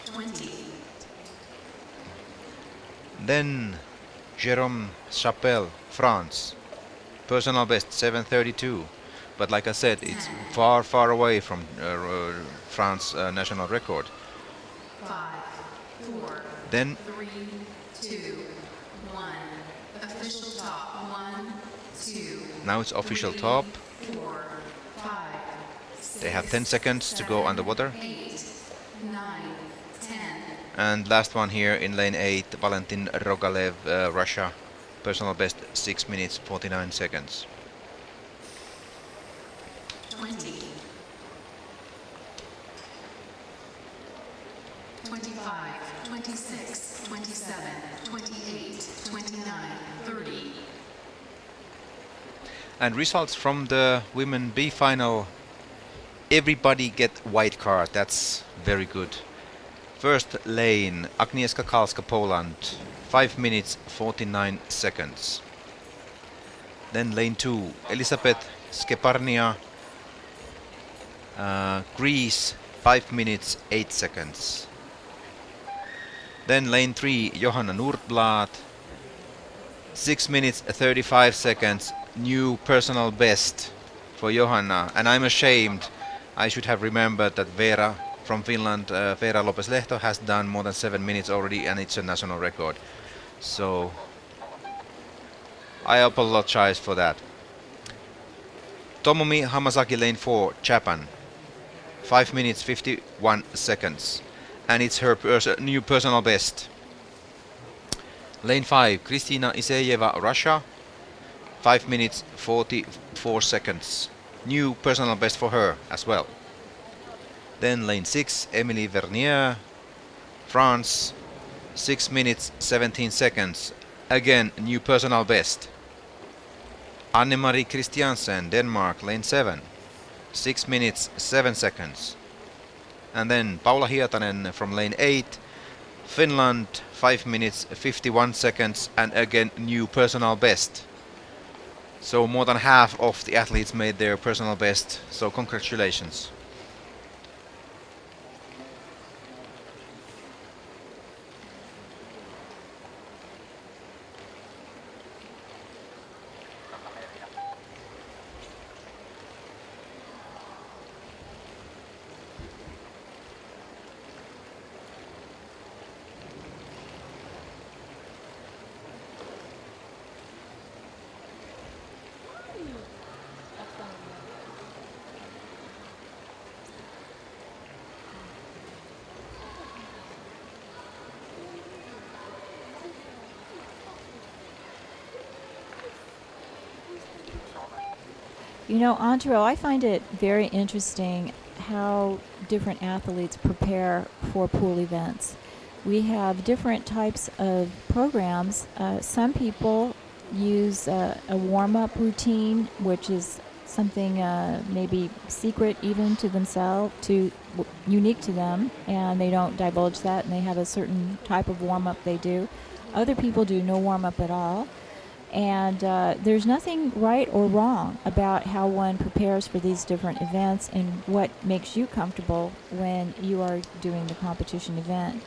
20. Then Jérôme Chapelle, France. Personal best 7:32. But like I said, it's far, far away from France national record. 5, 4, Then 3, 2, 1. Official top. 1, 2. now it's official top. 4, 5. They have 10 seconds to go underwater. 8, 9, 10. And last one here in lane 8, Valentin Rogalev, Russia. Personal best 6 minutes 49 seconds. 20. 25, 26, 27, 28, 29, 30. And results from the women B final. Everybody get white card. That's very good. First lane, Agnieszka Kalska, Poland. 5 minutes 49 seconds. Then lane 2, Elisabeth Skeparnia, Greece, 5 minutes 8 seconds. Then lane 3, Johanna Nordblad, 6 minutes 35 seconds, new personal best for Johanna. And I'm ashamed, I should have remembered that Vera from Finland, Veera Lopes-Lehto, has done more than 7 minutes already, and it's a national record. So I apologize for that. Tomomi Hamasaki, lane 4, Japan. 5 minutes 51 seconds. And it's her new personal best. Lane 5, Kristina Iseyeva, Russia. 5 minutes 44 seconds. New personal best for her as well. Then lane 6, Emilie Vernier, France. 6 minutes 17 seconds. Again, new personal best. Anne-Marie Christiansen, Denmark, lane 7. 6 minutes 7 seconds. And then Paula Hietanen from lane 8, Finland 5 minutes 51 seconds, and again new personal best. So more than half of the athletes made their personal best, so congratulations. You know, Antero, I find it very interesting how different athletes prepare for pool events. We have different types of programs. Some people use a warm-up routine, which is something maybe secret even to themselves, unique to them, and they don't divulge that, and they have a certain type of warm-up they do. Other people do no warm-up at all. And there's nothing right or wrong about how one prepares for these different events and what makes you comfortable when you are doing the competition event.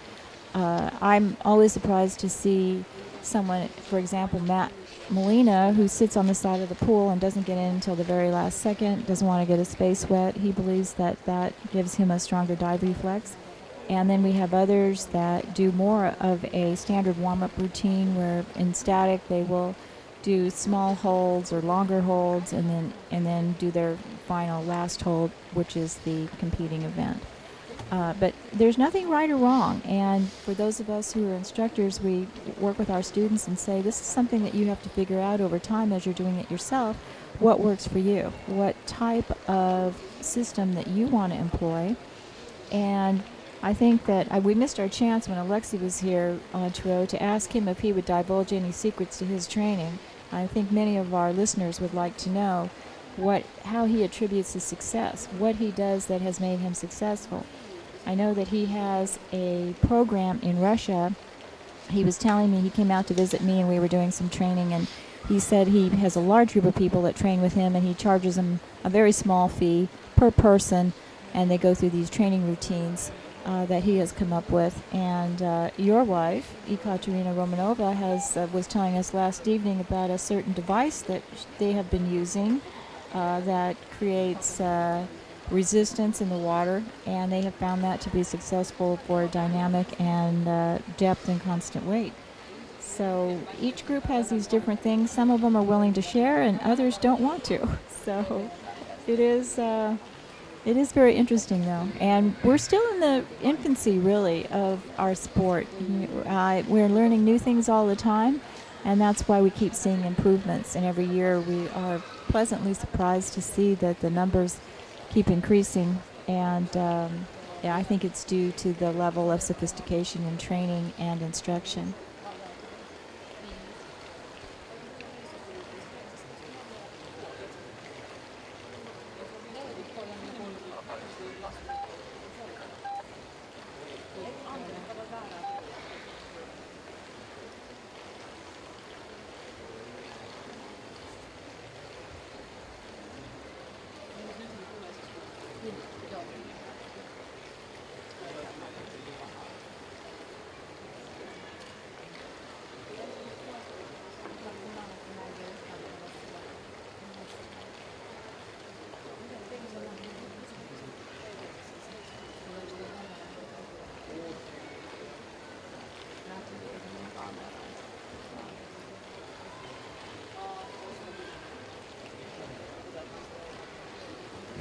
I'm always surprised to see someone, for example, Matt Molina, who sits on the side of the pool and doesn't get in until the very last second, doesn't want to get his face wet. He believes that that gives him a stronger dive reflex. And then we have others that do more of a standard warm-up routine where in static they will do small holds or longer holds and then do their final last hold, which is the competing event. But there's nothing right or wrong, and for those of us who are instructors, we work with our students and say this is something that you have to figure out over time as you're doing it yourself, what works for you, what type of system that you want to employ. And I think that we missed our chance when Alexi was here on Turo to ask him if he would divulge any secrets to his training. I think many of our listeners would like to know how he attributes his success, what he does that has made him successful. I know that he has a program in Russia. He was telling me, he came out to visit me and we were doing some training, and he said he has a large group of people that train with him and he charges them a very small fee per person, and they go through these training routines that he has come up with. And your wife, Ekaterina Romanova, was telling us last evening about a certain device that they have been using that creates resistance in the water, and they have found that to be successful for dynamic and depth and constant weight. So each group has these different things. Some of them are willing to share and others don't want to. So it is very interesting, though, and we're still in the infancy, really, of our sport. We're learning new things all the time, and that's why we keep seeing improvements, and every year we are pleasantly surprised to see that the numbers keep increasing, and I think it's due to the level of sophistication in training and instruction.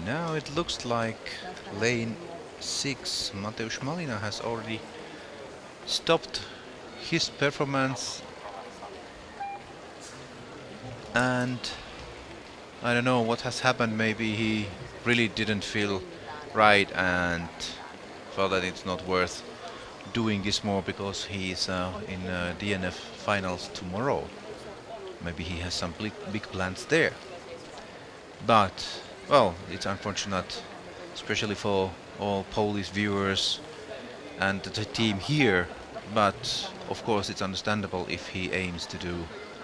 Now it looks like lane 6, Mateusz Malina, has already stopped his performance, and I don't know what has happened. Maybe he really didn't feel right and felt that it's not worth doing this more because he's in DNF finals tomorrow. Maybe he has some big plans there. But, well, it's unfortunate, especially for all Polish viewers and the team here, but of course it's understandable if he aims to do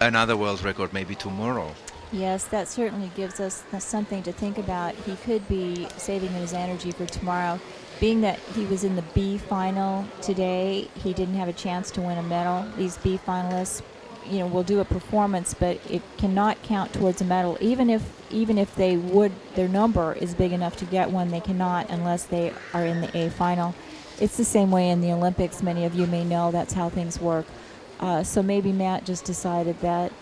another world record maybe tomorrow. Yes, that certainly gives us something to think about. He could be saving his energy for tomorrow. Being that he was in the B final today, he didn't have a chance to win a medal. These B finalists, will do a performance, but it cannot count towards a medal. Even if they would, their number is big enough to get one, they cannot unless they are in the A final. It's the same way in the Olympics. Many of you may know that's how things work. So maybe Matt just decided that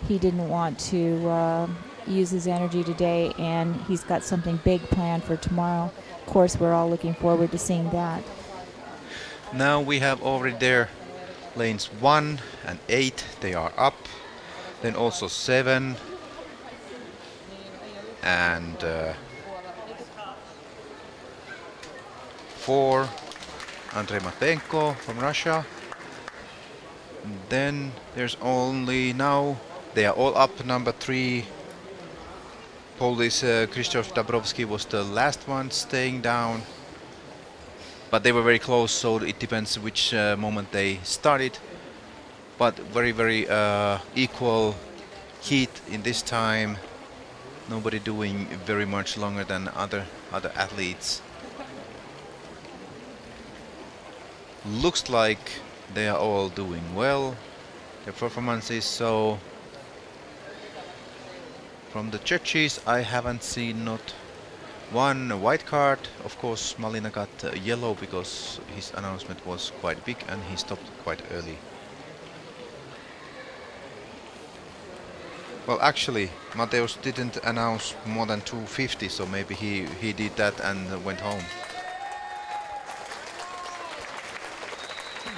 he didn't want to use his energy today, and he's got something big planned for tomorrow. Of course, we're all looking forward to seeing that. Now we have already there lanes 1 and 8, they are up. Then also 7 and 4, Andrei Mateenko from Russia. Then there's only now, they are all up. Number 3, Polish Krzysztof Dabrowski was the last one staying down. But they were very close, so it depends which moment they started. But very, very equal heat in this time. Nobody doing very much longer than other athletes. Looks like they are all doing well, their performances. So from the judges, I haven't seen not one white card. Of course, Malina got yellow because his announcement was quite big and he stopped quite early. Well, actually, Mateus didn't announce more than 250, so maybe he did that and went home.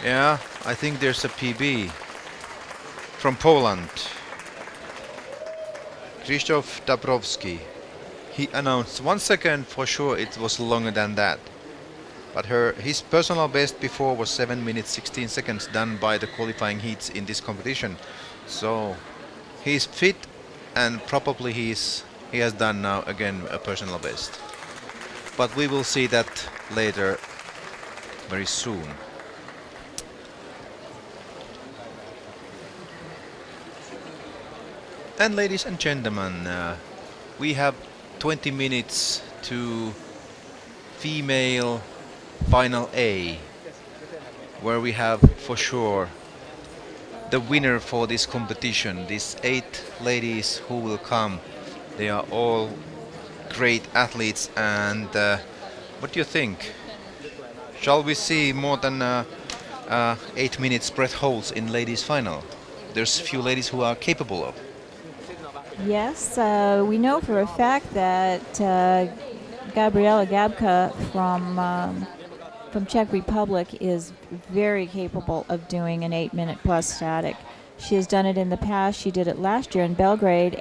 Yeah, I think there's a PB from Poland. Krzysztof Dabrowski. He announced 1 second, for sure it was longer than that. But his personal best before was 7 minutes 16 seconds done by the qualifying heats in this competition. So he's fit and probably he has done now again a personal best. But we will see that later very soon. And ladies and gentlemen, we have 20 minutes to female final A, where we have for sure the winner for this competition. These 8 ladies who will come, they are all great athletes. And what do you think? Shall we see more than 8 minutes breath holds in ladies final? There's few ladies who are capable of. Yes, we know for a fact that Gabriela Gabka from Czech Republic is very capable of doing an 8-minute plus static. She has done it in the past. She did it last year in Belgrade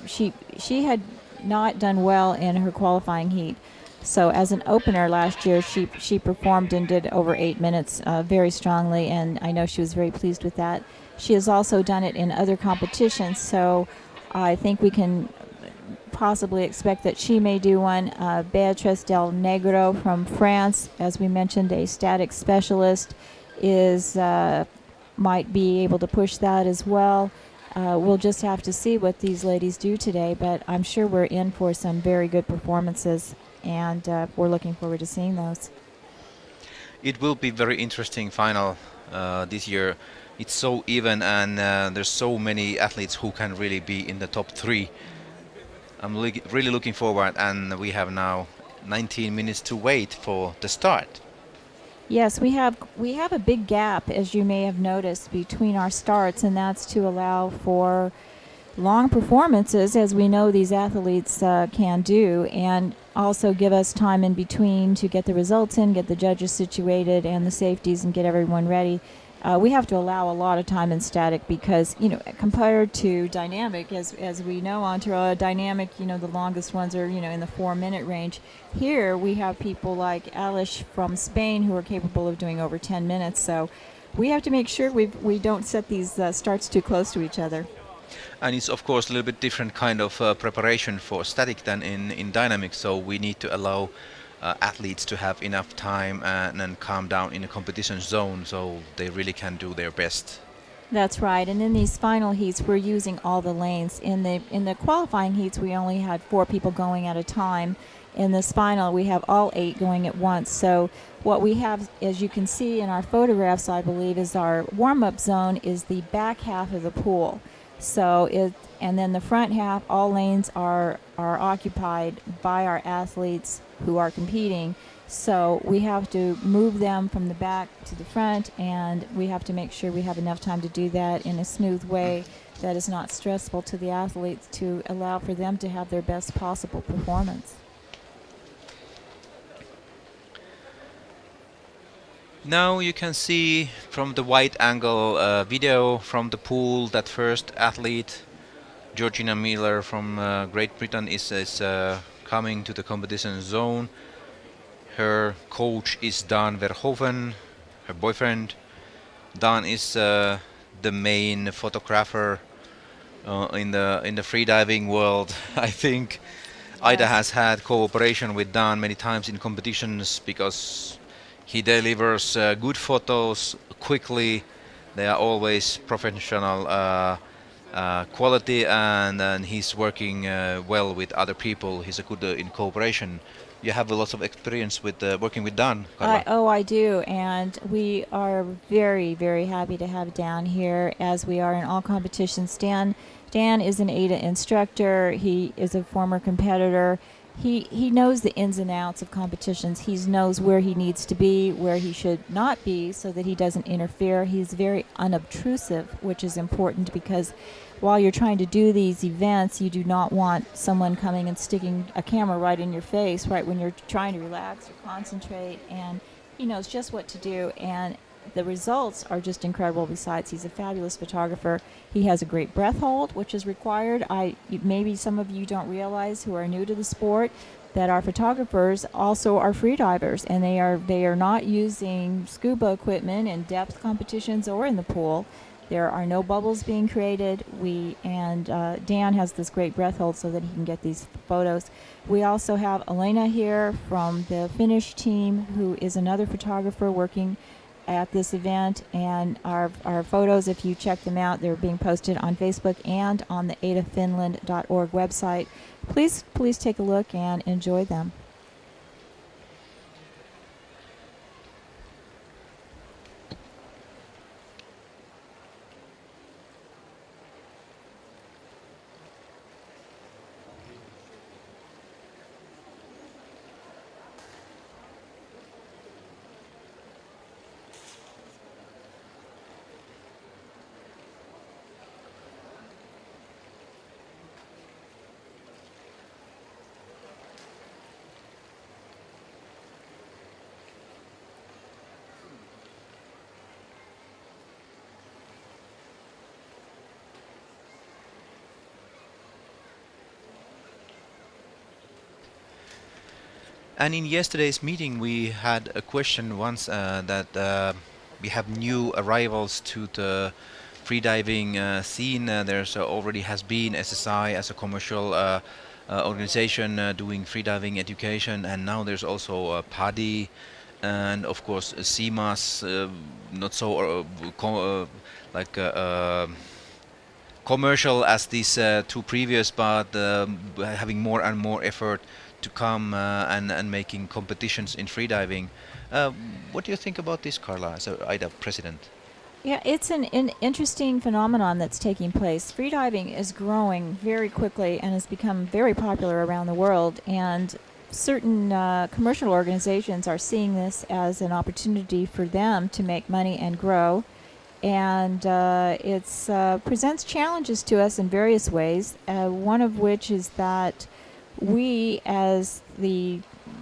she had not done well in her qualifying heat. So as an opener last year, she performed and did over 8 minutes very strongly, and I know she was very pleased with that. She has also done it in other competitions, so I think we can possibly expect that she may do one. Beatrice Del Negro from France, as we mentioned, a static specialist, might be able to push that as well. We'll just have to see what these ladies do today, but I'm sure we're in for some very good performances, and we're looking forward to seeing those. It will be very interesting final this year. It's so even, and there's so many athletes who can really be in the top 3. I'm really looking forward, and we have now 19 minutes to wait for the start. Yes, we have a big gap, as you may have noticed, between our starts, and that's to allow for long performances, as we know these athletes can do, and also give us time in between to get the results in, get the judges situated and the safeties, and get everyone ready. We have to allow a lot of time in static because, compared to dynamic, as we know, Antero, dynamic, the longest ones are, in the 4-minute range. Here we have people like Alish from Spain who are capable of doing over 10 minutes. So we have to make sure we don't set these starts too close to each other. And it's of course a little bit different kind of preparation for static than in dynamic. So we need to allow athletes to have enough time and calm down in a competition zone, so they really can do their best. That's right. And in these final heats, we're using all the lanes. In the qualifying heats, we only had 4 people going at a time. In this final, we have all 8 going at once. So what we have, as you can see in our photographs, I believe, is our warm-up zone is the back half of the pool. So and then the front half, all lanes are occupied by our athletes who are competing. So we have to move them from the back to the front, and we have to make sure we have enough time to do that in a smooth way that is not stressful to the athletes, to allow for them to have their best possible performance. Now you can see from the wide angle video from the pool that first athlete, Georgina Miller from Great Britain, is coming to the competition zone. Her coach is Dan Verhoeven, her boyfriend. Dan is the main photographer in the freediving world. I think AIDA has had cooperation with Dan many times in competitions because he delivers good photos quickly. They are always professional quality, and he's working well with other people. He's a good in cooperation. You have a lot of experience with working with Dan, Carla. I do, and we are very, very happy to have Dan here, as we are in all competitions. Dan is an AIDA instructor. He is a former competitor. He knows the ins and outs of competitions. He knows where he needs to be, where he should not be, so that he doesn't interfere. He's very unobtrusive, which is important, because while you're trying to do these events, you do not want someone coming and sticking a camera right in your face right when you're trying to relax or concentrate. And he knows just what to do, and the results are just incredible. Besides, he's a fabulous photographer. He has a great breath hold, which is required. Maybe some of you don't realize, who are new to the sport, that our photographers also are freedivers, and they are not using scuba equipment in depth competitions or in the pool. There are no bubbles being created. Dan has this great breath hold so that he can get these photos. We also have Elena here from the Finnish team, who is another photographer working at this event, and our photos, if you check them out, they're being posted on Facebook and on the aidafinland.org website. Please take a look and enjoy them. And in yesterday's meeting, we had a question once that we have new arrivals to the freediving scene. There's already has been SSI as a commercial organization doing freediving education, and now there's also PADI, and of course CMAS, not so commercial as these 2 previous, but having more and more effort to come and making competitions in freediving. What do you think about this, Carla, as a AIDA president? Yeah, it's an interesting phenomenon that's taking place. Freediving is growing very quickly and has become very popular around the world, and certain commercial organizations are seeing this as an opportunity for them to make money and grow. And it presents challenges to us in various ways, one of which is that we, as the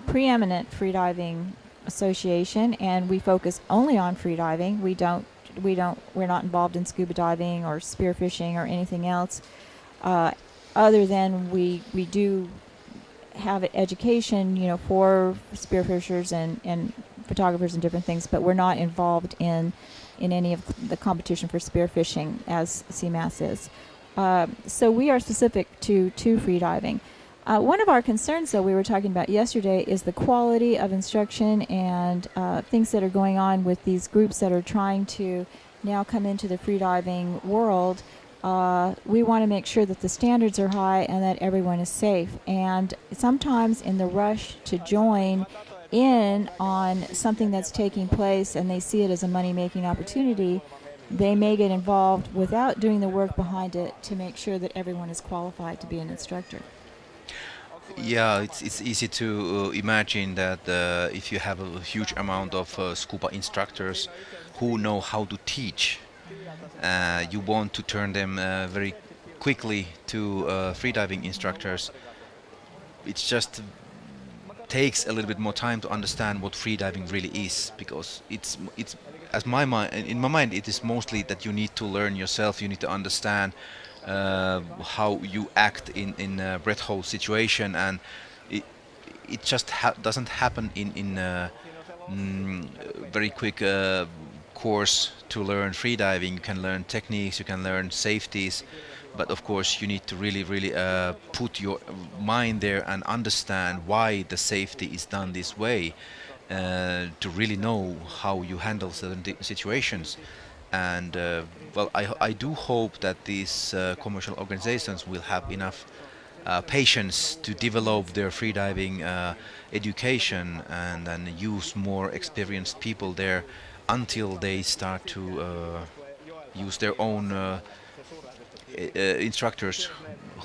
preeminent freediving association, and we focus only on freediving, we're not involved in scuba diving or spearfishing or anything else, other than we do have education, for spearfishers and photographers and different things, but we're not involved in any of the competition for spearfishing as CMAS is. So we are specific to freediving. One of our concerns, though, we were talking about yesterday, is the quality of instruction and things that are going on with these groups that are trying to now come into the freediving world. We want to make sure that the standards are high and that everyone is safe. And sometimes in the rush to join in on something that's taking place and they see it as a money-making opportunity, they may get involved without doing the work behind it to make sure that everyone is qualified to be an instructor. Yeah, it's easy to imagine that if you have a huge amount of scuba instructors who know how to teach, you want to turn them very quickly to freediving instructors. It just takes a little bit more time to understand what freediving really is, because it's as my mind in my mind it is mostly that you need to learn yourself. You need to understand how you act in a breath hold situation, and it it just doesn't happen in very quick course to learn freediving. You can learn techniques, you can learn safeties, but of course you need to really put your mind there and understand why the safety is done this way, to really know how you handle certain situations. And well, I do hope that these commercial organizations will have enough patience to develop their freediving education and then use more experienced people there until they start to use their own instructors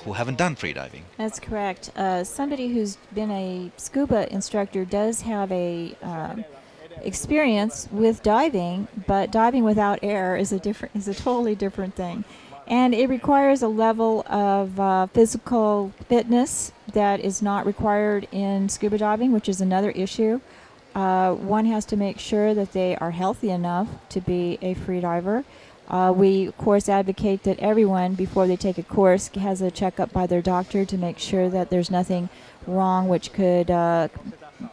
who haven't done freediving. That's correct. Somebody who's been a scuba instructor does have a experience with diving, but diving without air is a totally different thing, and it requires a level of physical fitness that is not required in scuba diving, which is another issue. One has to make sure that they are healthy enough to be a free diver. We, of course, advocate that everyone, before they take a course, has a checkup by their doctor to make sure that there's nothing wrong which could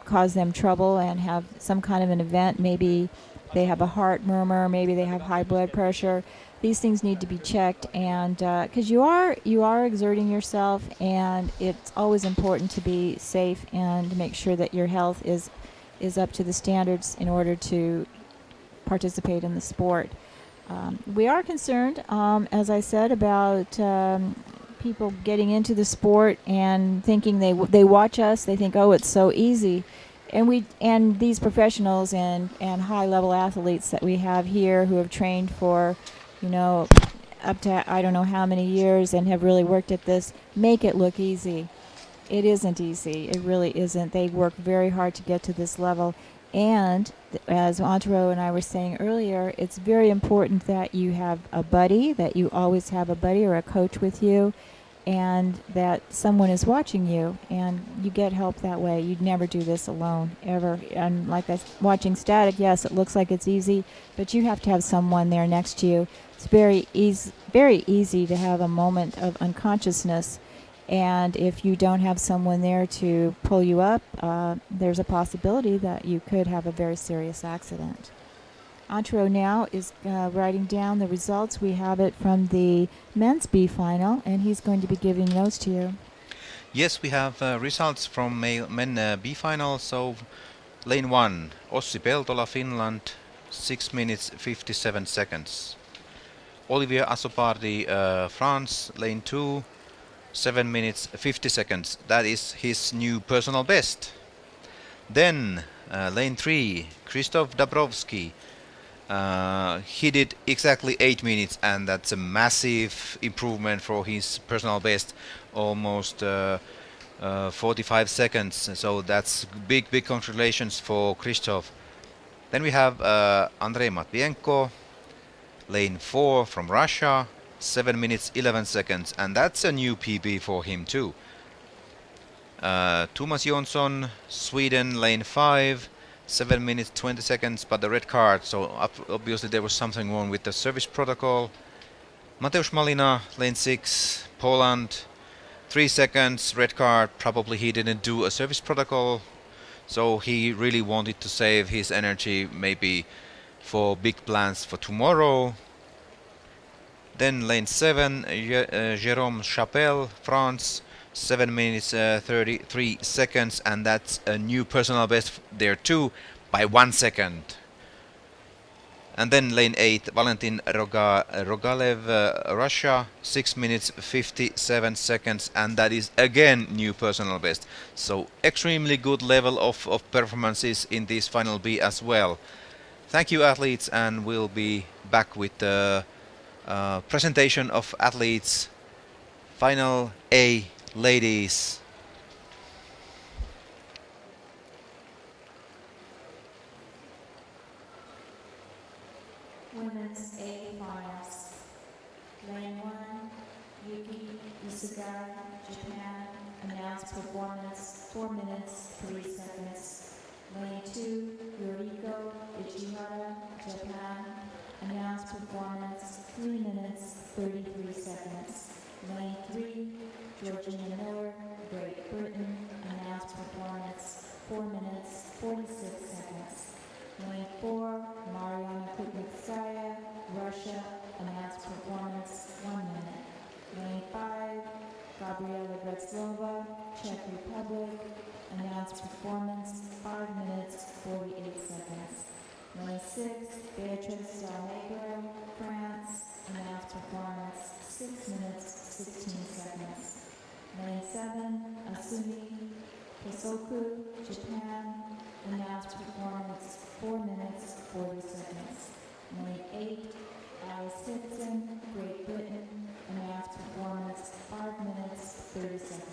cause them trouble and have some kind of an event. Maybe they have a heart murmur, maybe they have high blood pressure. These things need to be checked, and because you are exerting yourself, and it's always important to be safe and make sure that your health is up to the standards in order to participate in the sport. We are concerned, as I said, about people getting into the sport and thinking they watch us. They think, oh, it's so easy, and these professionals and high level athletes that we have here who have trained for, up to I don't know how many years and have really worked at this, make it look easy. It isn't easy. It really isn't. They work very hard to get to this level. And as Antero and I were saying earlier, it's very important that you have a buddy, that you always have a buddy or a coach with you, and that someone is watching you, and you get help that way. You'd never do this alone, ever. And like watching static, yes, it looks like it's easy, but you have to have someone there next to you. It's very easy to have a moment of unconsciousness. And if you don't have someone there to pull you up, there's a possibility that you could have a very serious accident. Antero now is writing down the results. We have it from the men's B final, and he's going to be giving those to you. Yes, we have results from men B final. So lane 1, Ossi Peltola, Finland, 6 minutes 57 seconds. Olivier Assopardi, France, lane 2, 7 minutes 50 seconds. That is his new personal best. Then lane 3, Krzysztof Dabrowski. He did exactly 8 minutes, and that's a massive improvement for his personal best, almost 45 seconds. So that's big congratulations for Krzysztof. Then we have Andrei Matvienko, lane 4 from Russia, 7 minutes 11 seconds, and that's a new PB for him too. Thomas Jonsson, Sweden, lane 5, 7 minutes 20 seconds, but the red card, so obviously there was something wrong with the service protocol. Mateusz Malina, lane 6, Poland, 3 seconds, red card, probably he didn't do a service protocol, so he really wanted to save his energy maybe for big plans for tomorrow. Then lane 7, Jérôme Chapelle, France, 7 minutes 33 seconds, and that's a new personal best there too by 1 second. And then lane 8, Valentin Rogalev, Russia, 6 minutes 57 seconds, and that is again new personal best. So extremely good level of performances in this final B as well. Thank you, athletes, and we'll be back with the presentation of athletes. Final A, ladies. Women's A finals. Lane 1, Yuki Isugai, Japan. Announced performance 4 minutes 3 seconds. Lane 2, Yoriko Ichihara, Japan. Announced performance 3 minutes 33 seconds. Lane 3, Georgina Miller, Great Britain. Announced performance 4 minutes 46 seconds. Lane 4, Mariana Kutnitskaya, Russia. Announced performance 1 minute. Lane 5, Gabriela Gretzlova, Czech Republic. Announced performance 5 minutes 48 seconds. Lane 6, Beatrice Dalmegro, France. Announced performance 6 minutes 16 seconds. Lane 7, Asumi Kosoku, Japan. Announced performance 4 minutes 40 seconds. Lane 8, Alice Simpson, Great Britain. Announced performance 5 minutes 30 seconds.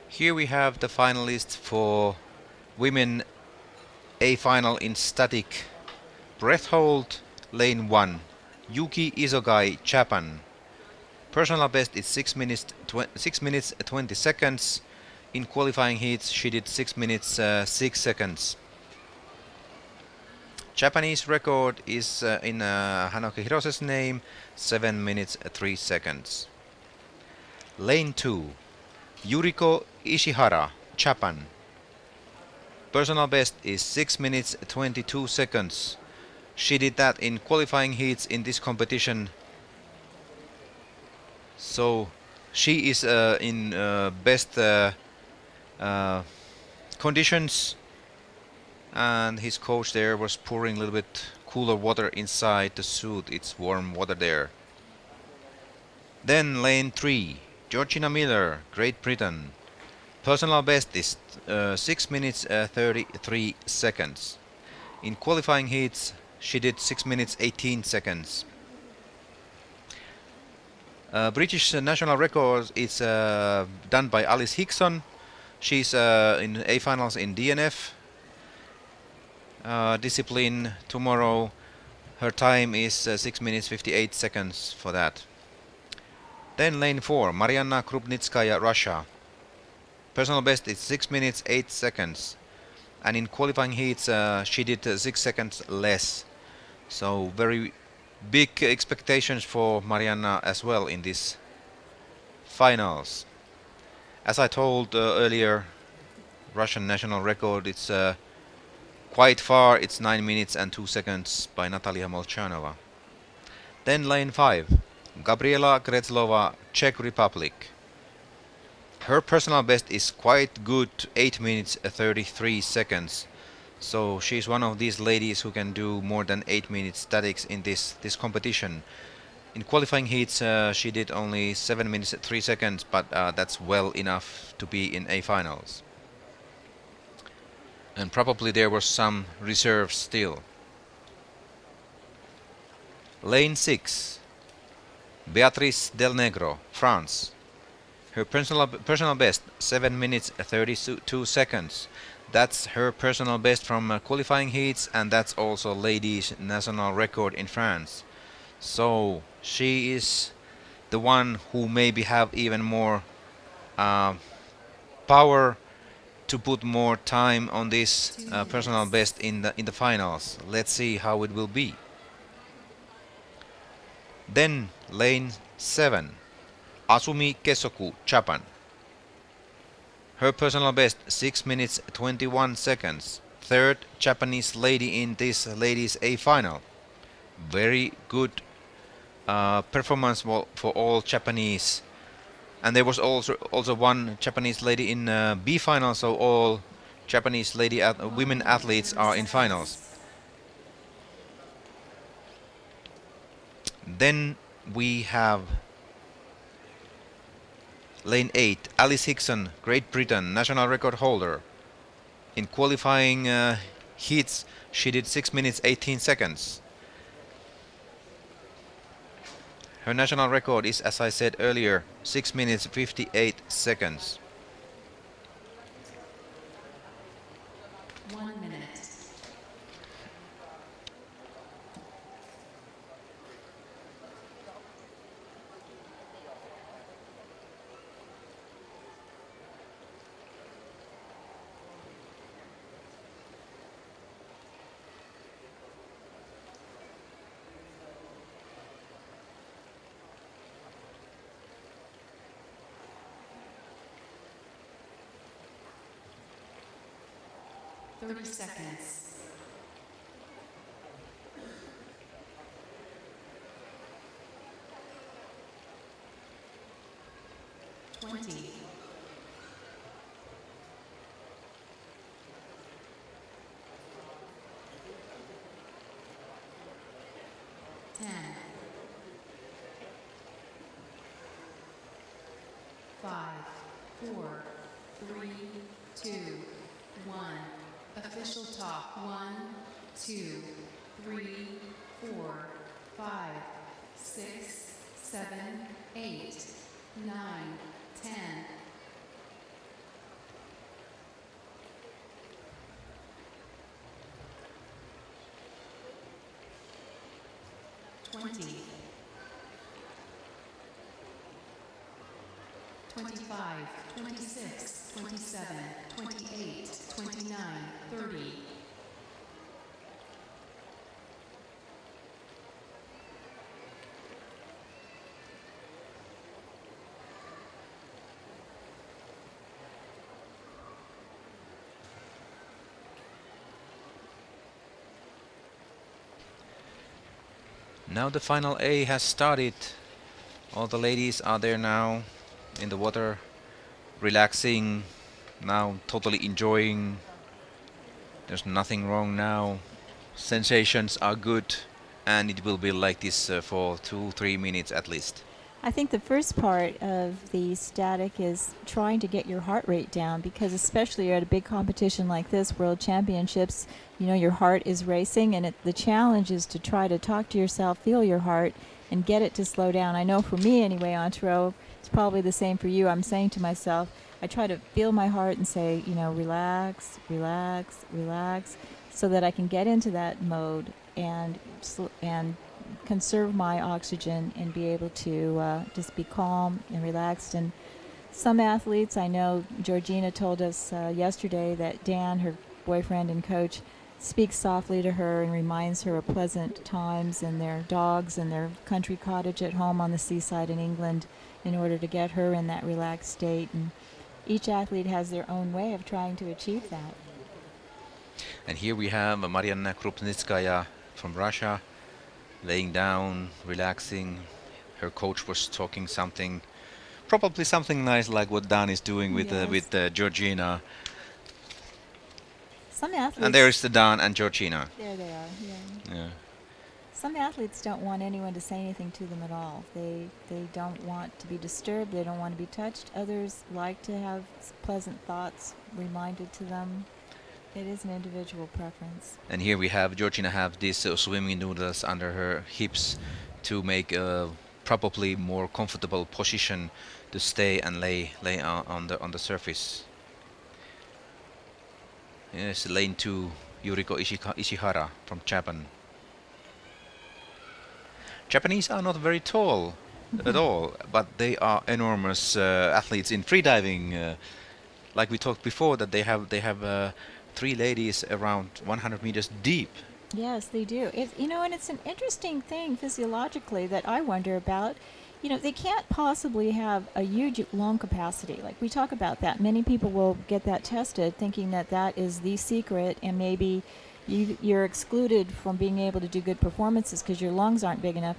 Here we have the finalists for women A final in static breath hold, lane 1, Yuki Isogai, Japan. Personal best is 6 minutes 20 seconds. In qualifying heats she did 6 minutes 6 seconds. Japanese record is in Hanoki Hirose's name, 7 minutes 3 seconds. Lane 2, Yuriko Ishihara, Japan. Personal best is 6 minutes 22 seconds. She did that in qualifying heats in this competition. So she is in best conditions, and his coach there was pouring a little bit cooler water inside the suit. It's warm water there. Then lane 3, Georgina Miller, Great Britain. Personal best is 6 minutes 33 seconds. In qualifying heats she did 6 minutes 18 seconds. British national record is done by Alice Hickson. She's in A finals in DNF discipline tomorrow. Her time is 6 minutes 58 seconds for that. Then lane 4, Marianna Krupnitskaya, Russia. Personal best is 6 minutes 8 seconds. and in qualifying heats she did 6 seconds less. So very big expectations for Marianna as well in this finals. As I told earlier, Russian national record, it's quite far, it's 9 minutes and 2 seconds by Natalia Molchanova. Then lane 5, Gabriela Grezlova, Czech Republic. Her personal best is quite good, 8 minutes 33 seconds. So she's one of these ladies who can do more than 8 minutes statics in this competition. In qualifying heats she did only 7 minutes 3 seconds, but that's well enough to be in A finals. And probably there was some reserves still. Lane 6, Beatrice Del Negro, France. Her personal best, 7 minutes 32 seconds. That's her personal best from qualifying heats, and that's also ladies' national record in France. So she is the one who maybe have even more power to put more time on this personal best in the finals. Let's see how it will be. Then lane 7, Asumi Kesoku, Japan. Her personal best 6 minutes 21 seconds. Third Japanese lady in this ladies A final. Very good performance for all Japanese. And there was also one Japanese lady in B final, so all Japanese women athletes are in finals. Then we have lane 8, Alice Hickson, Great Britain, national record holder. In qualifying heats, she did 6 minutes 18 seconds. Her national record is, as I said earlier, 6 minutes 58 seconds. 1 minute. Thirty seconds. 20. 10. 5, 4, 3, 2, 1. Official talk. 1, 2, 3, 4, 5, 6, 7, 8, 9, 10. 20. 25, 26, 27, 28, 29, 30. Now the final A has started. All the ladies are there now in the water, relaxing, now totally enjoying. There's nothing wrong now. Sensations are good, and it will be like this for 2-3 minutes at least. I think the first part of the static is trying to get your heart rate down, because especially at a big competition like this, World Championships, you know, your heart is racing, and the challenge is to try to talk to yourself, feel your heart, and get it to slow down. I know for me anyway, Antero, it's probably the same for you. I'm saying to myself, I try to feel my heart and say, you know, relax, relax, relax, so that I can get into that mode and conserve my oxygen and be able to just be calm and relaxed. And some athletes, I know Georgina told us yesterday that Dan, boyfriend and coach, speaks softly to her and reminds her of pleasant times and their dogs and their country cottage at home on the seaside in England in order to get her in that relaxed state. And each athlete has their own way of trying to achieve that. And here we have Marianna Krupnitskaya from Russia, laying down, relaxing. Her coach was talking something, probably something nice like what Dan is doing with Yes. Georgina. Some athletes. And there is the Dan and Georgina. There they are. Yeah. Yeah. Some athletes don't want anyone to say anything to them at all. They don't want to be disturbed. They don't want to be touched. Others like to have pleasant thoughts reminded to them. It is an individual preference. And here we have Georgina have these swimming noodles under her hips to make a probably more comfortable position to stay and lay on the surface. Yes, lane 2, Yuriko Ishihara from Japan. Japanese are not very tall at all, but they are enormous athletes in freediving. Like we talked before, that they have 3 ladies around 100 meters deep. Yes, they do. And it's an interesting thing physiologically that I wonder about. They can't possibly have a huge lung capacity. Like we talk about that. Many people will get that tested thinking that that is the secret, and maybe you're excluded from being able to do good performances because your lungs aren't big enough.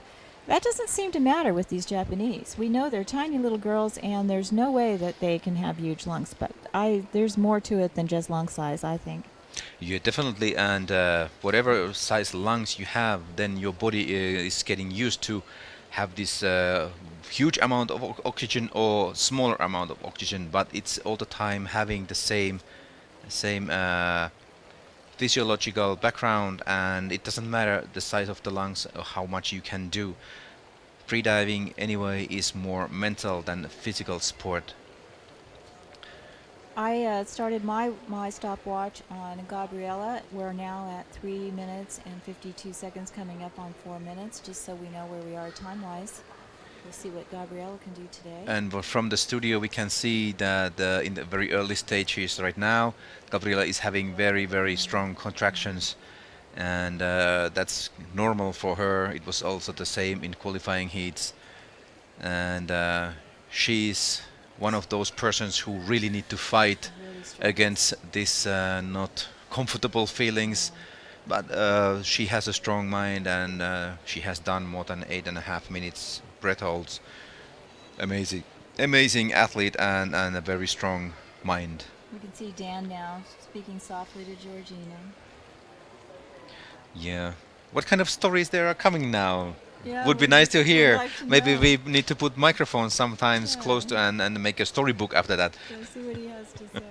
That doesn't seem to matter with these Japanese. We know they're tiny little girls, and there's no way that they can have huge lungs. But there's more to it than just lung size, I think. Yeah, definitely. And whatever size lungs you have, then your body is getting used to have this huge amount of oxygen or smaller amount of oxygen, but it's all the time having the same physiological background, and it doesn't matter the size of the lungs or how much you can do. Freediving anyway is more mental than a physical sport. I started my stopwatch on Gabriella. We're now at 3 minutes and 52 seconds, coming up on 4 minutes, just so we know where we are time-wise. We'll see what Gabriella can do today. And from the studio we can see that in the very early stages right now, Gabriela is having very, very strong contractions, and that's normal for her. It was also the same in qualifying heats, and she's one of those persons who really need to fight against this not comfortable feelings. But she has a strong mind, and she has done more than 8.5 minutes breath holds. Amazing athlete, and a very strong mind. We can see Dan now speaking softly to Georgina. Yeah. What kind of stories there are coming now? Yeah, Would be nice to hear. like to Maybe know. we need to put microphones sometimes close to Yeah. and make a storybook after that. Go see what he has to say.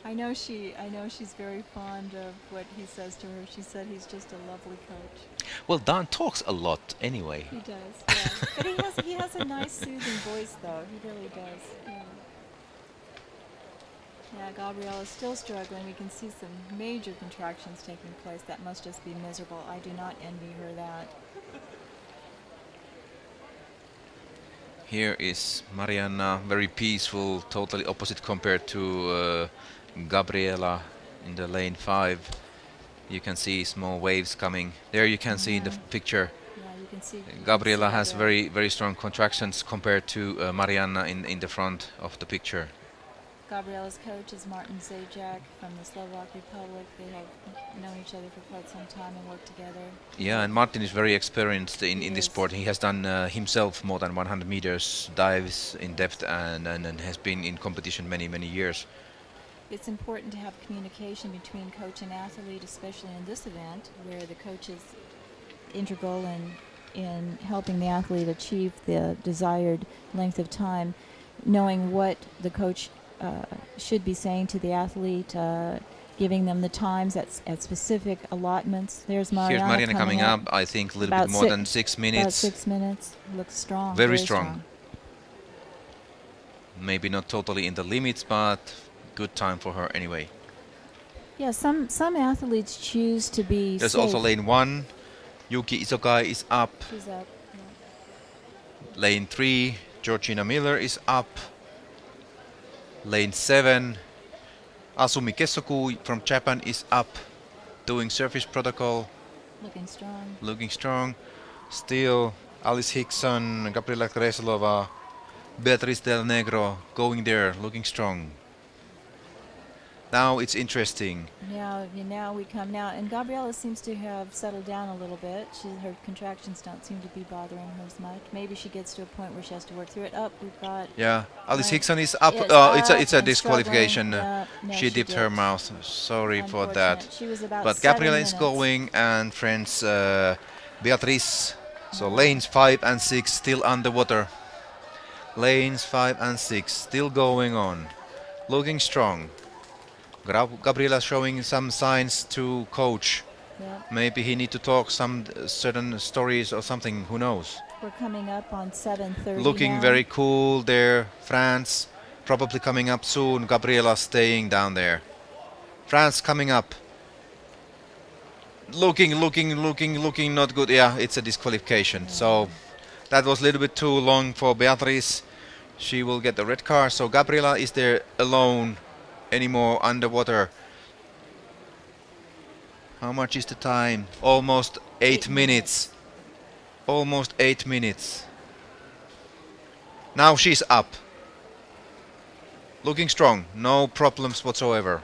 I know she's very fond of what he says to her. She said he's just a lovely coach. Well, Dan talks a lot anyway. He does, yeah. But he has a nice soothing voice, though. He really does. Yeah. Yeah, Gabrielle is still struggling. We can see some major contractions taking place. That must just be miserable. I do not envy her that. Here is Marianna, very peaceful, totally opposite compared to Gabriela in the lane 5. You can see small waves coming. There you can see in the picture. Yeah, you can see. Gabriela has very, very strong contractions compared to Marianna in the front of the picture. Gabriella's coach is Martin Zajac from the Slovak Republic. They have known each other for quite some time and worked together. Yeah, and Martin is very experienced He in this is. sport. He has done himself more than 100 meters dives in depth, and has been in competition many, many years. It's important to have communication between coach and athlete, especially in this event, where the coach is integral in helping the athlete achieve the desired length of time, knowing what the coach should be saying to the athlete, giving them the times at specific allotments. There's Mariana. Here's Mariana coming up. I think a little bit About more than 6 minutes. About 6 minutes. Looks strong. Very strong. Maybe not totally in the limits, but good time for her anyway. Yeah, some athletes choose to be There's safe. also lane 1. Yuki Isokai is up. She's up. Yeah. Lane 3, Georgina Miller is up. Lane 7, Asumi Kesoku from Japan is up, doing surface protocol, Looking strong. looking strong. Still, Alice Hickson, Gabriela Kreslova, Beatriz Del Negro going there, looking strong. Now it's interesting. Now we come now, and Gabriela seems to have settled down a little bit. Her contractions don't seem to be bothering her as much. Maybe she gets to a point where she has to work through it. We've got. Yeah, Alice Right. Hickson is up. It's It's a and disqualification. struggling. No, She dipped her mouth. Sorry for that. Unfortunate. She was about But 7 Gabriela is minutes. going, and friends, Beatrice. So lanes 5 and 6 still underwater. Lanes 5 and 6 still going on. Looking strong. Gabriela showing some signs to coach. Yep. Maybe he need to talk some certain stories or something. Who knows? We're coming up on 7:30. Looking now. very cool there. France probably coming up soon. Gabriela staying down there. France coming up. Looking not good. Yeah, it's a disqualification. So that was a little bit too long for Beatrice. She will get the red card. So Gabriela is there alone anymore underwater. How much is the time? Almost 8 minutes. Almost 8 minutes. Now she's up. Looking strong. No problems whatsoever.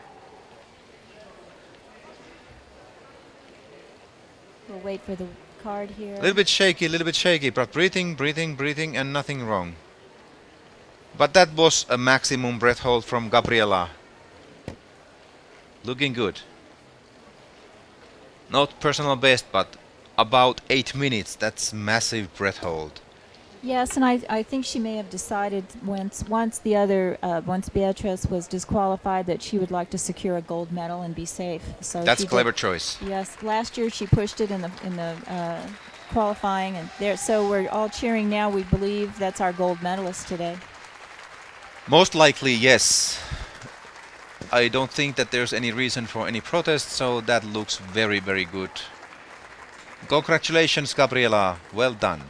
We'll wait for the card here. A little bit shaky, but breathing, and nothing wrong. But that was a maximum breath hold from Gabriela. Looking good. Not personal best, but about 8 minutes. That's massive breath hold. Yes, and I think she may have decided once Beatrice was disqualified that she would like to secure a gold medal and be safe. So That's she a clever did- choice. Yes, last year she pushed it in the qualifying, and there. So we're all cheering now. We believe that's our gold medalist today. Most likely, yes. I don't think that there's any reason for any protest, so that looks very, very good. Congratulations, Gabriela. Well done.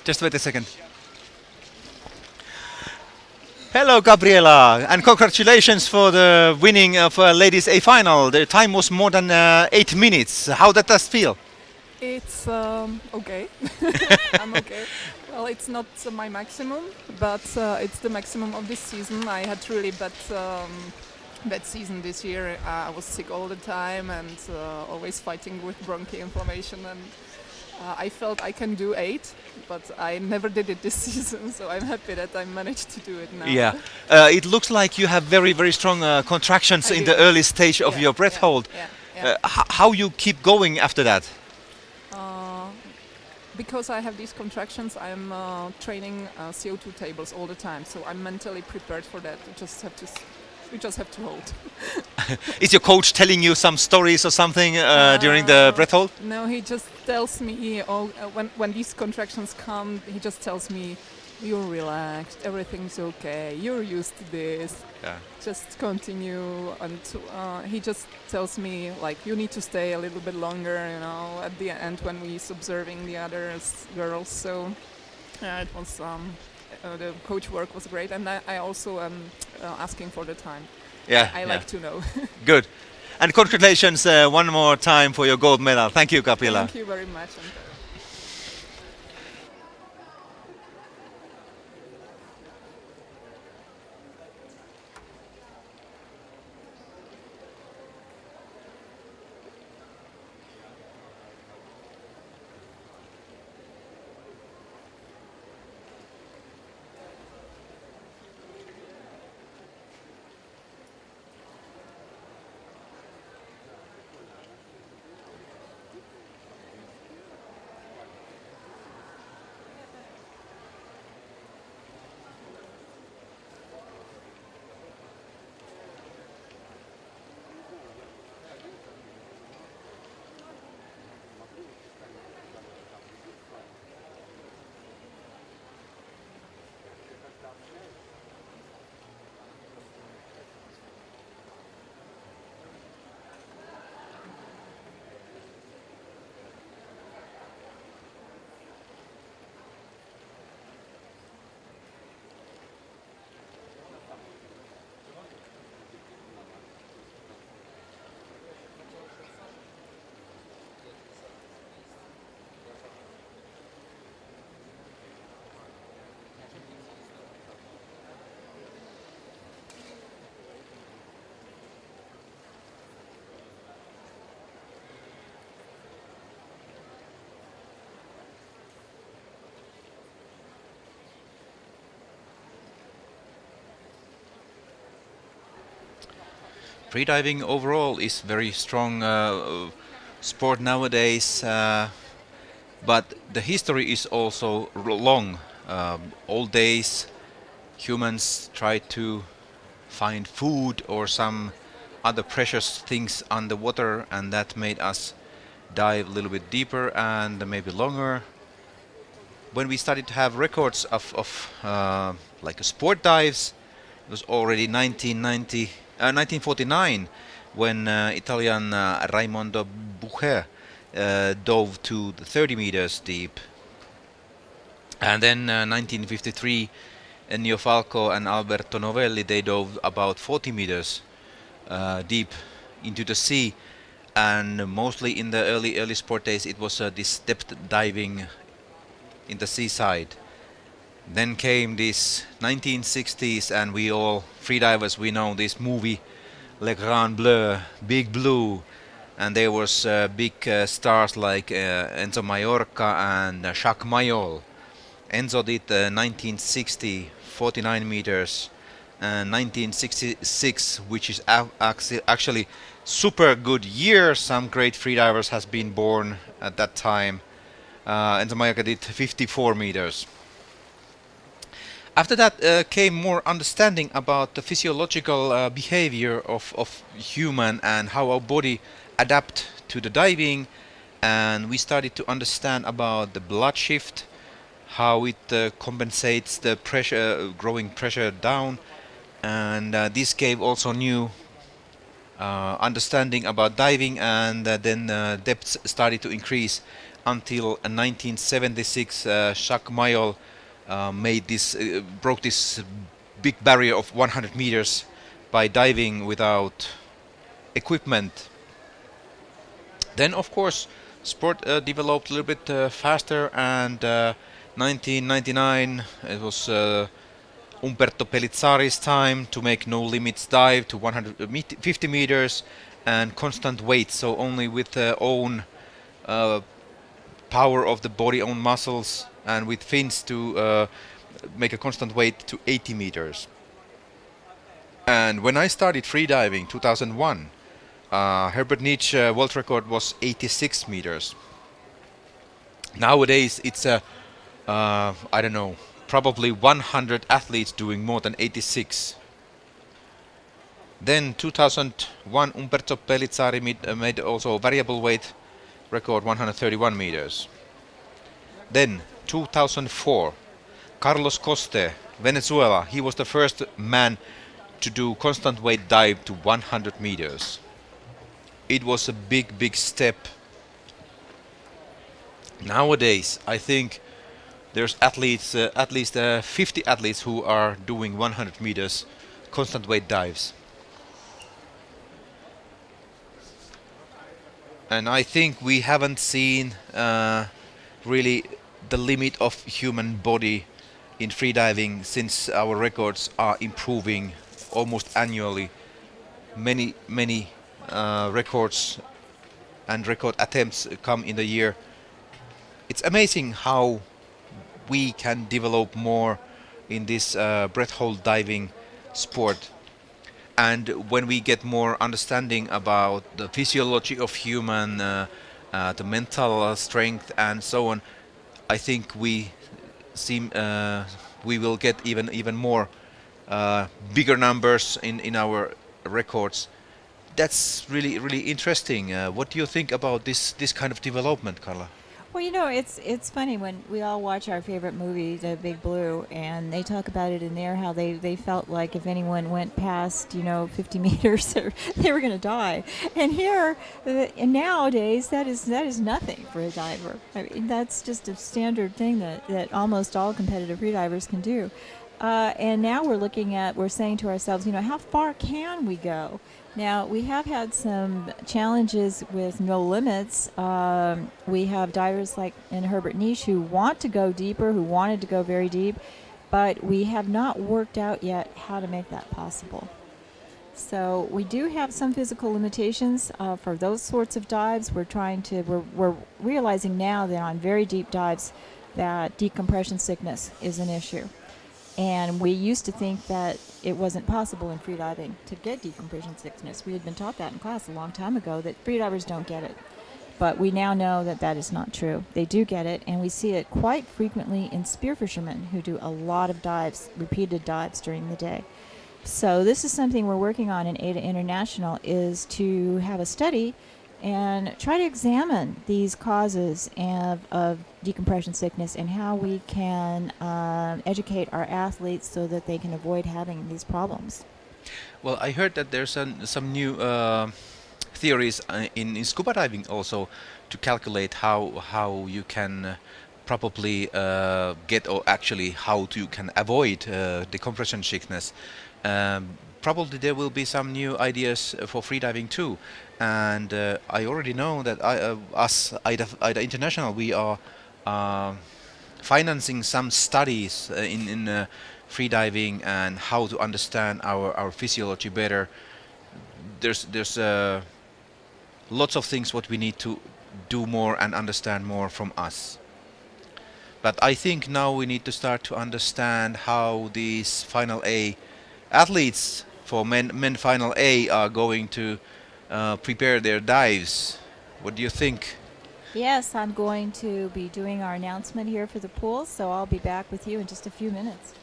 Just wait a second. Hello, Gabriela, and congratulations for the winning of ladies A final. The time was more than 8 minutes. How that does feel? It's okay. I'm okay. Well, it's not my maximum, but it's the maximum of this season. I had really bad season this year. I was sick all the time and always fighting with bronchi inflammation, and I felt I can do 8, but I never did it this season. So I'm happy that I managed to do it now. Yeah, it looks like you have very, very strong contractions I in do. the early stage of Yeah, your breath yeah, hold. yeah, yeah. How you keep going after that? Because I have these contractions, I'm training CO2 tables all the time, so I'm mentally prepared for that. We just have to hold. Is your coach telling you some stories or something during the breath hold? No, he just tells me, when these contractions come, he just tells me, you're relaxed, everything's okay, you're used to this, Yeah. just continue. And he just tells me, like, you need to stay a little bit longer, at the end when he's observing the other girls. So it was, the coach work was great, and I also am asking for the time. Yeah. I yeah. like to know. Good. And congratulations one more time for your gold medal. Thank you, Kapila. Thank you very much. Freediving overall is very strong sport nowadays, but the history is also long. Old days, humans tried to find food or some other precious things underwater, and that made us dive a little bit deeper and maybe longer. When we started to have records of like sport dives, it was already 1949 when Italian Raimondo Bucher dove to the 30 meters deep. And then 1953, Ennio Falco and Alberto Novelli, they dove about 40 meters deep into the sea. And mostly in the early sport days, it was this depth diving in the seaside. Then came this 1960s, and we all freedivers, we know this movie Le Grand Bleu, Big Blue, and there was big stars like Enzo Maiorca and Jacques Mayol. Enzo did 1960 49 meters and 1966, which is actually super good year. Some great freedivers has been born at that time. Enzo Maiorca did 54 meters. After that came more understanding about the physiological behavior of human and how our body adapt to the diving, and we started to understand about the blood shift, how it compensates the pressure, growing pressure down, and this gave also new understanding about diving, and then depths started to increase until 1976. Jacques Mayol broke this big barrier of 100 meters by diving without equipment. Then, of course, sport developed a little bit faster, and 1999 it was Umberto Pellizzari's time to make no limits dive to 150 meters and constant weight, so only with own uh, power of the body, own muscles, and with fins to make a constant weight to 80 meters. And when I started freediving 2001, Herbert Nietzsche world record was 86 meters. Nowadays it's I don't know, probably 100 athletes doing more than 86. Then 2001 Umberto Pellizzari made also variable weight record 131 meters. Then 2004 Carlos Coste, Venezuela, he was the first man to do constant weight dive to 100 meters. It was a big step. Nowadays I think there's athletes, at least 50 athletes who are doing 100 meters constant weight dives. And I think we haven't seen really the limit of human body in freediving since our records are improving almost annually. Many records and record attempts come in the year. It's amazing how we can develop more in this breath hold diving sport. And when we get more understanding about the physiology of human, the mental strength and so on, I think we will get even more bigger numbers in our records. That's really interesting. What do you think about this kind of development, Carla? Well, it's funny when we all watch our favorite movie, The Big Blue, and they talk about it in there how they felt like if anyone went past 50 meters, they were going to die. And here, and nowadays, that is nothing for a diver. I mean, that's just a standard thing that almost all competitive freedivers can do. And now we're saying to ourselves, how far can we go? Now, we have had some challenges with no limits. We have divers like in Herbert Nietzsche who want to go deeper, who wanted to go very deep, but we have not worked out yet how to make that possible. So we do have some physical limitations for those sorts of dives. We're realizing now that on very deep dives that decompression sickness is an issue. And we used to think that it wasn't possible in freediving to get decompression sickness. We had been taught that in class a long time ago, that freedivers don't get it. But we now know that that is not true. They do get it, and we see it quite frequently in spearfishermen who do a lot of dives, repeated dives during the day. So this is something we're working on in AIDA International, is to have a study and try to examine these causes of decompression sickness and how we can educate our athletes so that they can avoid having these problems. Well, I heard that there's some new theories in scuba diving also to calculate how you can probably get, or actually how you can avoid decompression sickness. Probably there will be some new ideas for freediving too. And I already know that us AIDA International, we are financing some studies in freediving and how to understand our physiology better. There's lots of things what we need to do more and understand more from us. But I think now we need to start to understand how these Final A athletes for men Final A are going to prepare their dives. What do you think? Yes, I'm going to be doing our announcement here for the pool, so I'll be back with you in just a few minutes.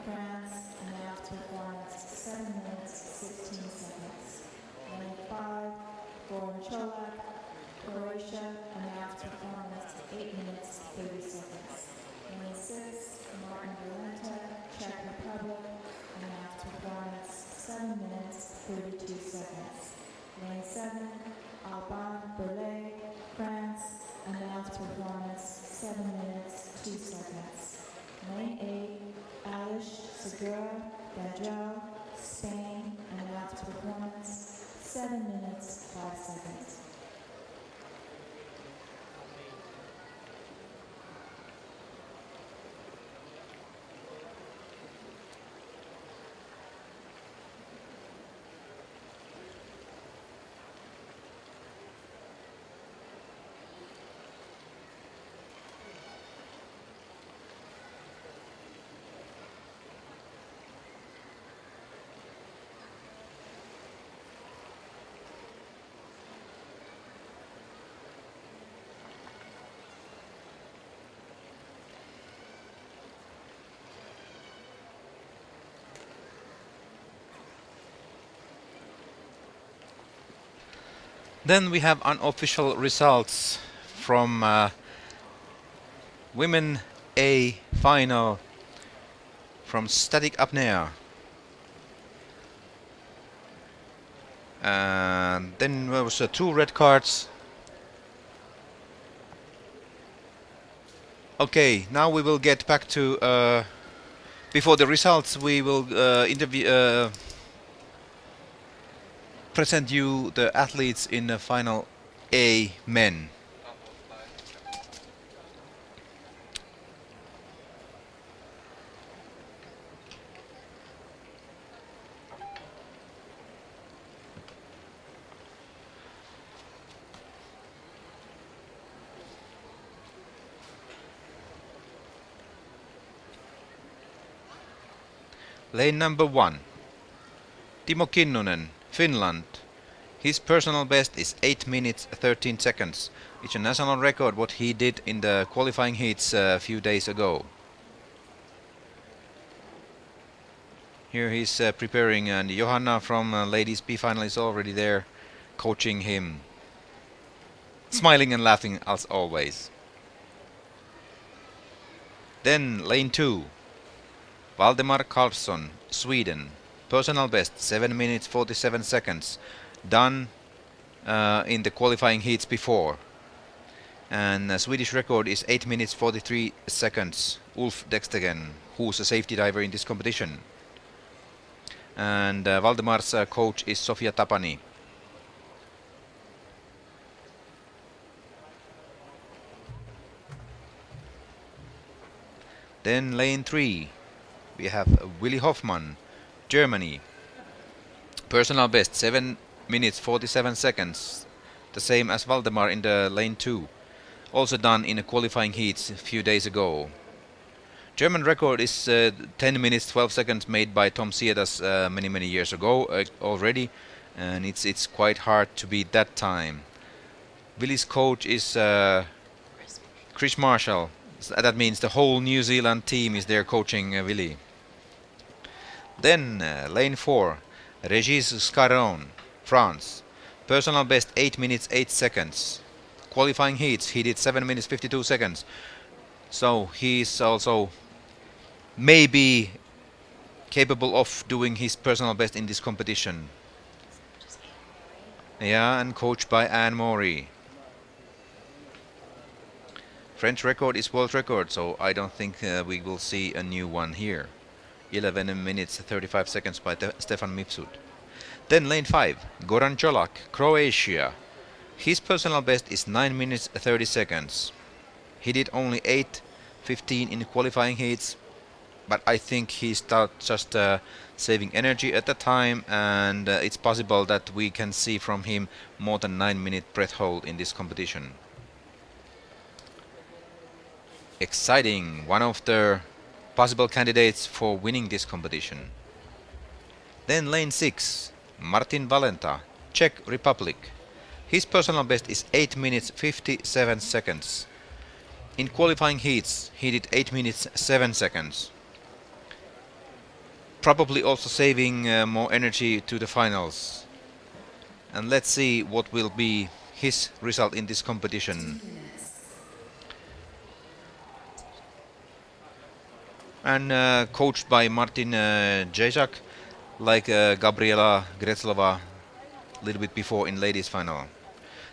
France, announced performance 7 minutes 16 seconds. Lane 5, Goran Cholak, Croatia, announced performance 8 minutes 30 seconds. Lane 6, Martin Valenta, Czech Republic, announced performance 7 minutes 32 seconds. Lane 7, Alban Berlet, France, announced performance 7 minutes 2 seconds. Lane 8, Alish Segura Gadrel, Spain, announced performance 7 minutes 5 seconds. Then we have unofficial results from Women A final from static apnea. And then there was 2 red cards. Okay, now we will get back to before the results. We will present you the athletes in the final A men. Lane number 1, Timo Kinnunen, Finland. His personal best is 8 minutes 13 seconds. It's a national record what he did in the qualifying heats a few days ago. Here he's preparing, and Johanna from Ladies B final is already there coaching him. Smiling and laughing as always. Then lane 2, Valdemar Karlsson, Sweden. Personal best 7 minutes 47 seconds. Done in the qualifying heats before. And the Swedish record is 8 minutes 43 seconds. Ulf Dextegen, who's a safety diver in this competition. And Valdemar's coach is Sofia Tapani. Then lane 3, we have Willy Hoffmann, Germany. Personal best 7 minutes 47 seconds, the same as Valdemar in the lane 2, also done in a qualifying heats a few days ago. German record is 10 minutes 12 seconds, made by Tom Siedas many years ago already, and it's quite hard to beat that time. Willy's coach is Chris Marshall. That means the whole New Zealand team is there coaching Willy. Then lane 4, Régis Scarron, France. Personal best 8 minutes 8 seconds. Qualifying heats he did 7 minutes 52 seconds. So he's also maybe capable of doing his personal best in this competition. Yeah, and coached by Anne Maury. French record is world record, so I don't think we will see a new one here. 11 minutes 35 seconds by Stefan Mifsud. Then lane 5, Goran Cholak, Croatia. His personal best is 9 minutes 30 seconds. He did only 8:15 in qualifying heats, but I think he's just saving energy at the time, and it's possible that we can see from him more than 9-minute breath hold in this competition. Exciting, one of the possible candidates for winning this competition. Then lane 6, Martin Valenta, Czech Republic. His personal best is 8 minutes 57 seconds. In qualifying heats, he did 8 minutes 7 seconds. probably also saving more energy to the finals. And let's see what will be his result in this competition. And coached by Martin Jezak, like Gabriela Gretzlova a little bit before in ladies final.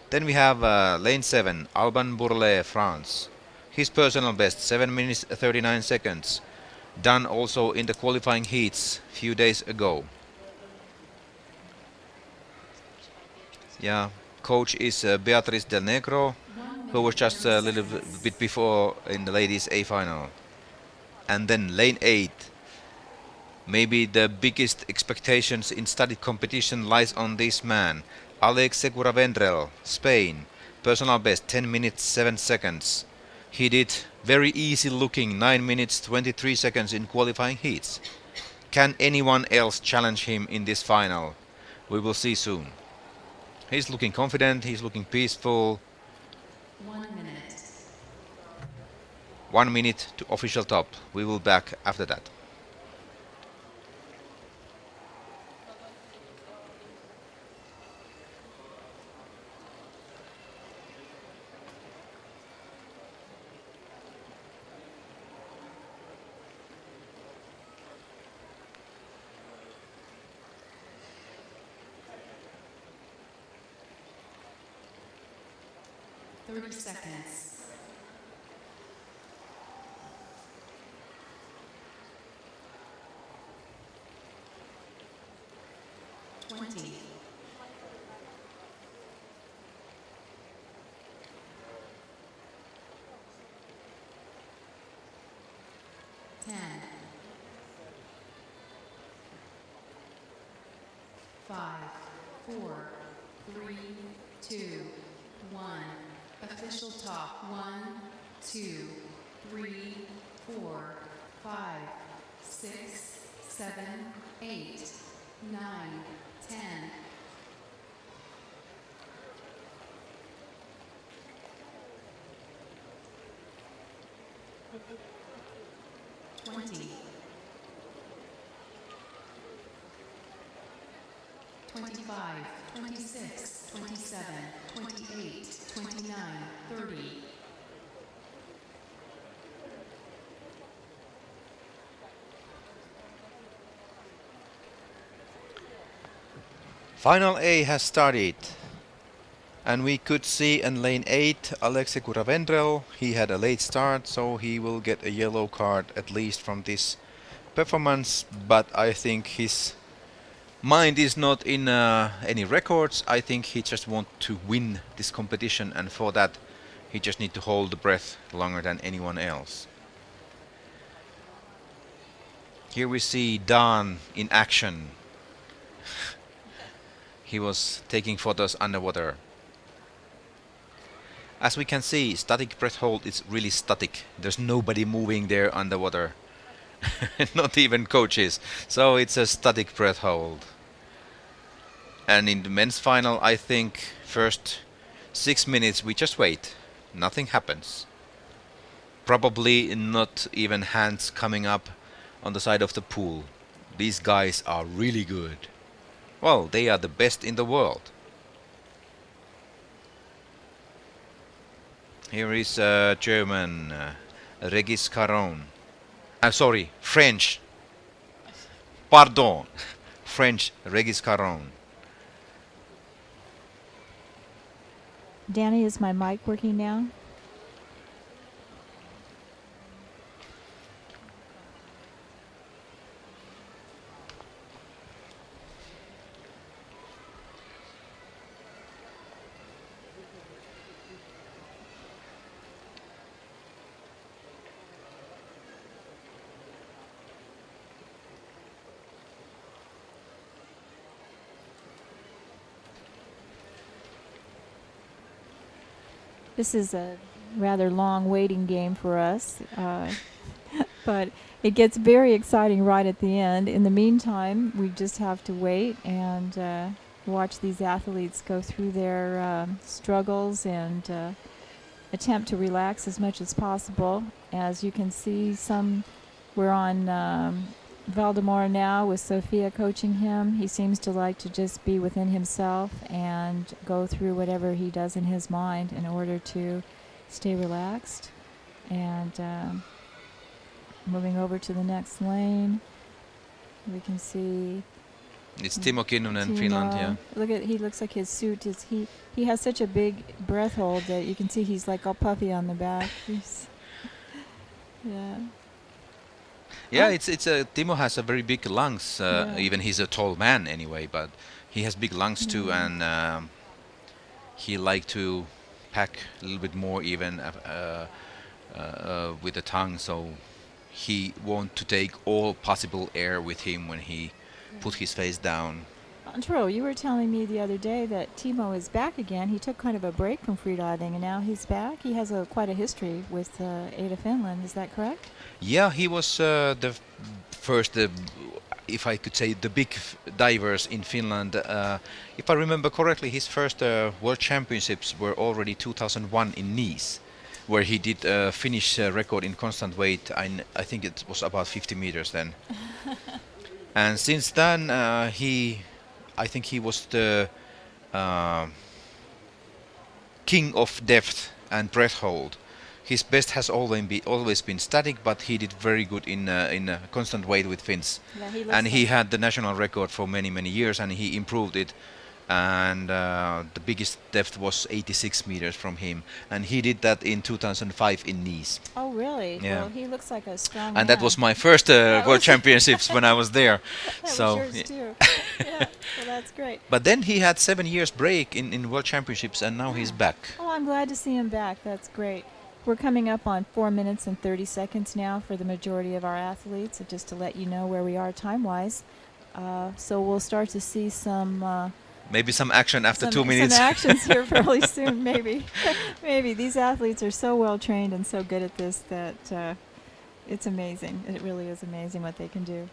Then we have lane 7, Alban Bourlet, France. His personal best, 7 minutes 39 seconds. Done also in the qualifying heats few days ago. Yeah, coach is Beatriz Del Negro, who was just a little bit before in the ladies A final. And then lane 8. Maybe the biggest expectations in studied competition lies on this man. Alex Segura Vendrell, Spain. Personal best 10 minutes 7 seconds. He did very easy looking 9 minutes 23 seconds in qualifying heats. Can anyone else challenge him in this final? We will see soon. He's looking confident, he's looking peaceful. 1 minute. 1 minute to official top. We will back after that. Thirty seconds. 20. 10. 5, 4, 3, 2, 1. Official top. 1, 2, 3, 4, 5, 6, 7, 8, 9, 10. 20. 25, 26, 27, 28, 29, 30. Final A has started. And we could see in lane 8 Alexei Kuravendrel. He had a late start, so he will get a yellow card at least from this performance. But I think his mind is not in any records. I think he just wants to win this competition, and for that he just need to hold the breath longer than anyone else. Here we see Dan in action. He was taking photos underwater. As we can see, static breath hold is really static. There's nobody moving there underwater. Not even coaches. So it's a static breath hold. And in the men's final, I think first 6 minutes we just wait. Nothing happens. Probably not even hands coming up on the side of the pool. These guys are really good. Well, they are the best in the world. Here is German Regis Caron. I'm sorry, French. Pardon. French Regis Caron. Danny, is my mic working now? This is a rather long waiting game for us, but it gets very exciting right at the end. In the meantime, we just have to wait and watch these athletes go through their struggles and attempt to relax as much as possible. As you can see, we're on Valdemar now with Sophia coaching him. He seems to like to just be within himself and go through whatever he does in his mind in order to stay relaxed. And moving over to the next lane, we can see It's Timo Kinnunen, Timo. Finland. Yeah. Look at, he looks like his suit is, he has such a big breath hold that you can see he's like all puffy on the back. Yeah. Yeah, it's Timo has a very big lungs. Yeah. Even he's a tall man anyway, but he has big lungs too, and he like to pack a little bit more even with the tongue. So he want to take all possible air with him when he put his face down. Antero, you were telling me the other day that Timo is back again. He took kind of a break from freediving, and now he's back. He has quite a history with AIDA Finland. Is that correct? Yeah, he was the first, if I could say, the big divers in Finland. If I remember correctly, his first World Championships were already 2001 in Nice, where he did a Finnish record in constant weight. I think it was about 50 meters then. And since then, I think he was the king of depth and breath hold. His best has always been static, but he did very good in constant weight with fins. Yeah, And he had the national record for many years, and he improved it. And the biggest depth was 86 meters from him, and he did that in 2005 in Nice. Oh, really? Yeah. Well, he looks like a strong And that was my first World Championships when I was there. That So, was yours too. Yeah, well, that's great. but then he had 7 years break in World Championships, and now he's back. Oh, I'm glad to see him back. That's great. We're coming up on 4 minutes and 30 seconds now for the majority of our athletes, just to let you know where we are time-wise. So we'll start to see some... Maybe some action after 2 minutes. Some actions here fairly soon, maybe. Maybe. These athletes are so well trained and so good at this that it's amazing. It really is amazing what they can do.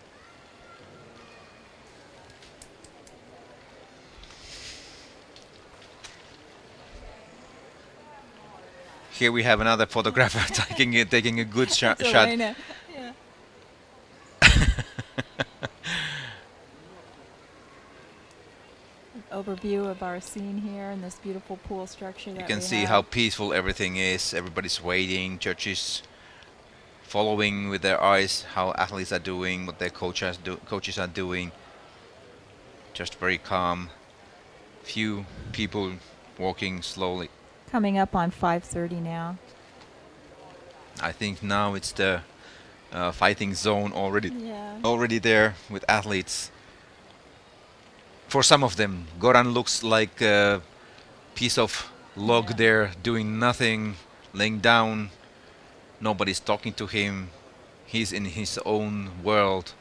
Here we have another photographer taking a good shot. Elena. Yeah. Overview of our scene here in this beautiful pool structure that You can we see have. how peaceful everything is. Everybody's waiting. Judges following with their eyes how athletes are doing, what their coaches are doing. Just very calm. Few people walking slowly. Coming up on 5:30 now. I think now it's the fighting zone Yeah. already there with athletes. For some of them, Goran looks like a piece of log Yeah. there, doing nothing, laying down. Nobody's talking to him. He's in his own world,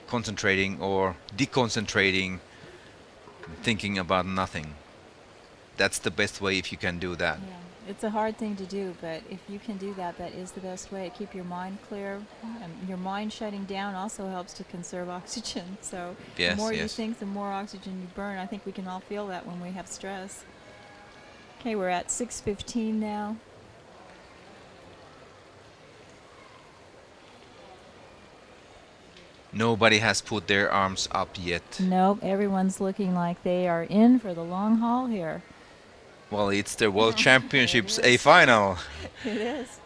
concentrating or deconcentrating, thinking about nothing. That's the best way if you can do that. Yeah. It's a hard thing to do, but if you can do that, that is the best way. Keep your mind clear. Your mind shutting down also helps to conserve oxygen. So Yes, the more you yes. think, the more oxygen you burn. I think we can all feel that when we have stress. Okay, we're at 6:15 now. Nobody has put their arms up yet. Nope, everyone's looking like they are in for the long haul here. Well, it's the World Yeah, Championships it A is. final. It is.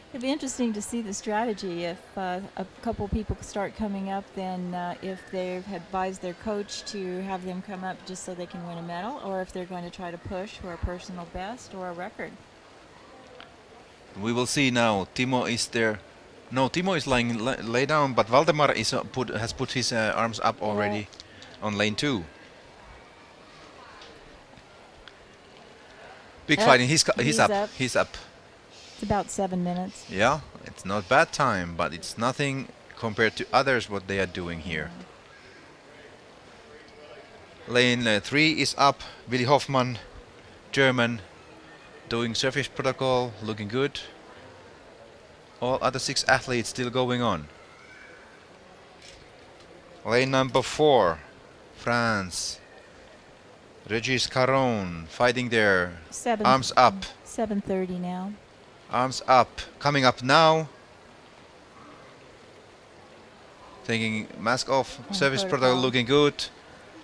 It'd be interesting to see the strategy. If a couple people start coming up, then if they've advised their coach to have them come up just so they can win a medal, or if they're going to try to push for a personal best or a record. We will see now. Timo is there. No, Timo is lying lay down, but Valdemar is has put his arms up already on lane 2. Big fighting. He's he's up. up. He's up. It's about 7 minutes. Yeah, it's not bad time, but it's nothing compared to others what they are doing here. Lane 3 is up. Willi Hoffmann, German, doing surface protocol, looking good. All other 6 athletes still going on. Lane number 4, France. Regis Caron fighting there. Arms up. 7:30 now. Arms up. Coming up now. Taking mask off. And Service protocol. protocol looking good.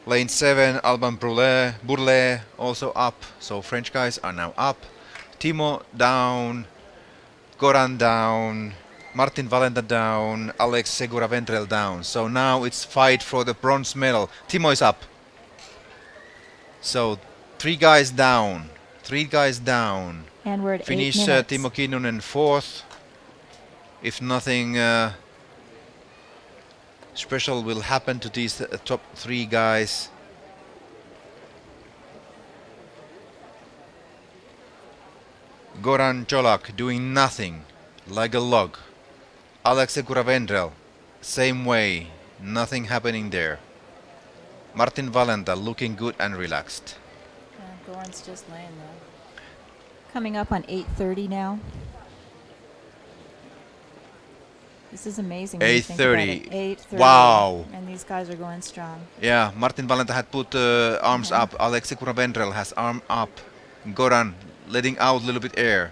Lane 7, Alban Bourlet also up. So French guys are now up. Timo down. Goran down. Martin Valenta down. Alex Segura Ventrell down. So now it's fight for the bronze medal. Timo is up. So 3 guys down. 3 guys down. And we're at 8 Finish minutes. Timo Kinnunen 4th. If nothing special will happen to these top 3 guys. Goran Čolak doing nothing, like a log. Alex Segura Vendrell, same way, nothing happening there. Martin Valenta looking good and relaxed. Goran's just laying there. Coming up on 8:30 now. This is amazing. when you think about it. 8:30. 8:30. Wow. And these guys are going strong. Yeah, Martin Valenta had put arms Yeah. up. Alex Segura Vendrell has arm up. Goran letting out a little bit air.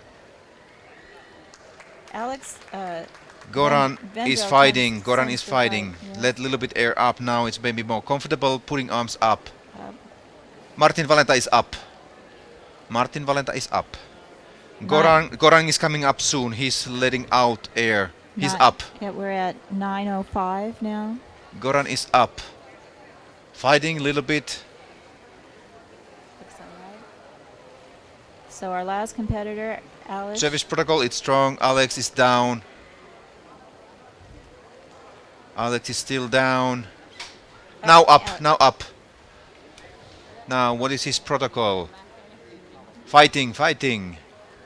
Alex. Goran Vendrell is fighting. tends- Goran tends is to fighting. fight, yeah. Let a little bit air up now. It's maybe more comfortable putting arms up. Up. Martin Valenta is up. Martin Valenta is up. Goran is coming up soon. He's letting out air. He's Not- up. Yeah, we're at 9:05 now. Goran is up. Fighting a little bit. Looks all right. So our last competitor, Alex. Service protocol, it's strong. Alex is down. Alex is still down. Now up, now up. Now, what is his protocol? Fighting, fighting.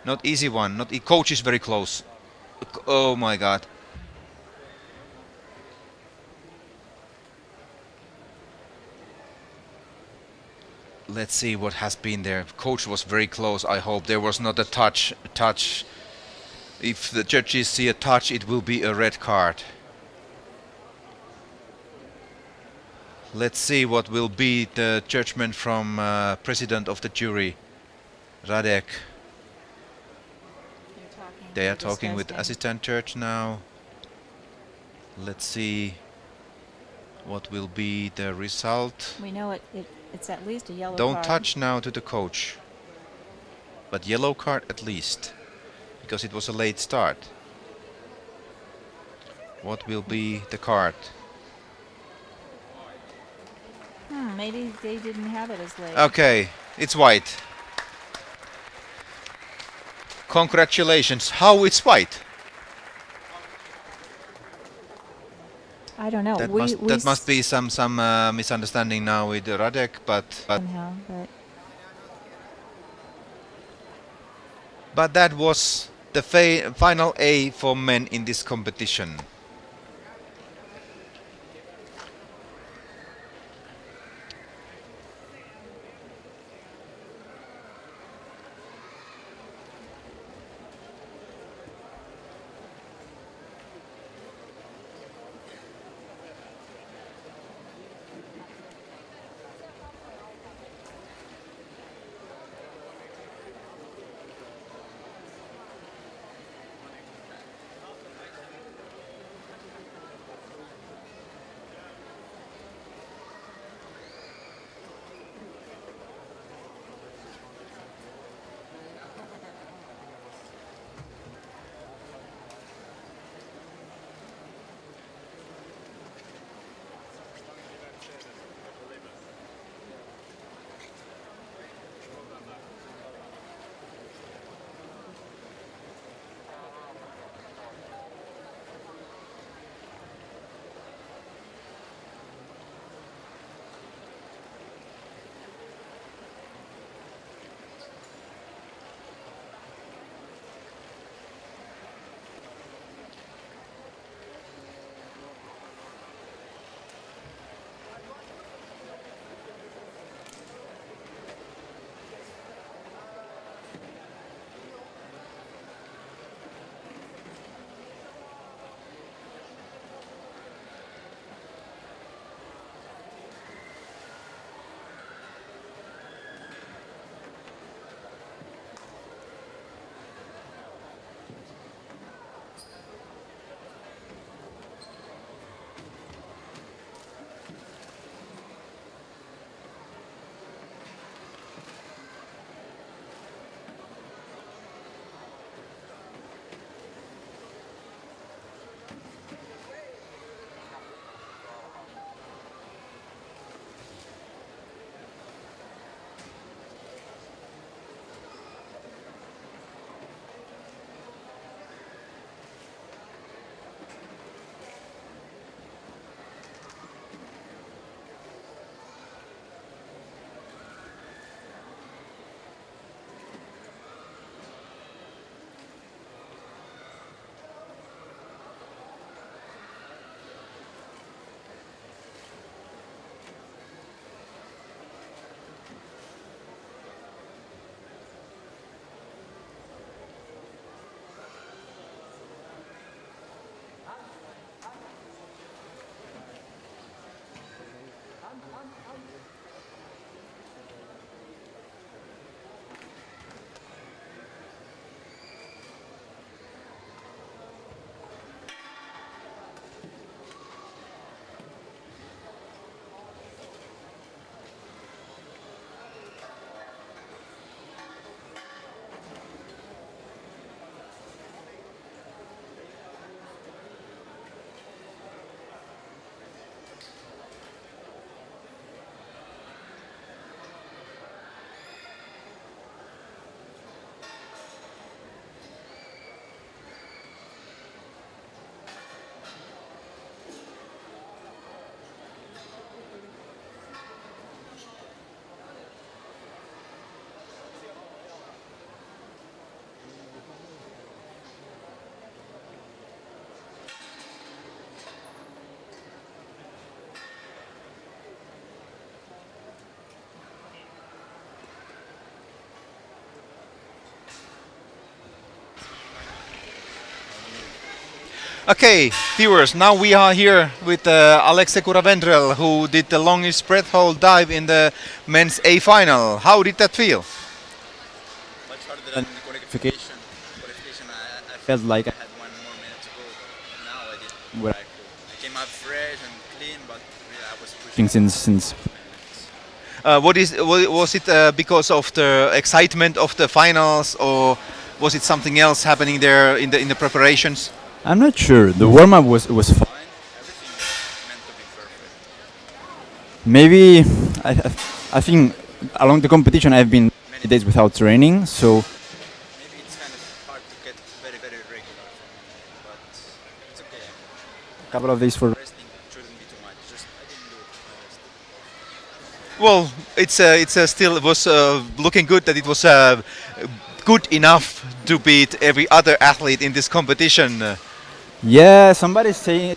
Not easy one. Not coach is very close. Oh my god. Let's see what has been there. Coach was very close. I hope there was not a touch. If the judges see a touch, it will be a red card. Let's see what will be the judgment from president of the jury, Radek. They are talking with assistant judge now. Let's see what will be the result. We know it's at least a yellow Don't card. touch now to the coach. But yellow card at least, because it was a late start. What will be the card? Maybe they didn't have it as late. Okay, it's white. Congratulations. How it's white? I don't know. That we must be some misunderstanding now with Radek, but somehow, but that was the final A for men in this competition. Okay, viewers, now we are here with Alex Sekura-Vendrell, who did the longest breath hold dive in the men's A final. How did that feel? Much harder than the qualification. I felt like I had 1 more minute to go, but now I did what I could. I came out fresh and clean, but yeah, I was pushing since. Was it because of the excitement of the finals, or was it something else happening there in the preparations? I'm not sure. The warm up was fine. Everything was meant to be perfect. Maybe I think along the competition I've been many days without training, so maybe it's kind of hard to get very regular for me, but it's okay. A couple of days for resting shouldn't be too much. Just I didn't do it. Well, it's still it was looking good that it was good enough to beat every other athlete in this competition. Yeah, somebody's saying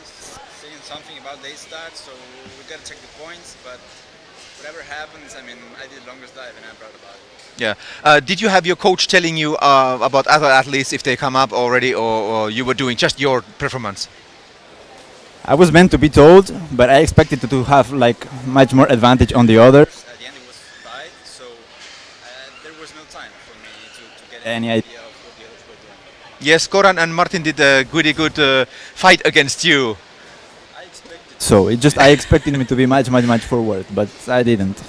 something about day start, so we gotta check the points. But whatever happens, I mean, I did longest dive, and I'm proud about it. Yeah. Did you have your coach telling you about other athletes if they come up already, or you were doing just your performance? I was meant to be told, but I expected to have like much more advantage on the others. At the end, it was tight, so there was no time for me to get any idea of what the others were doing. Yes, Goran and Martin did a good fight against you. I expected so. I expected me to be much forward, but I didn't.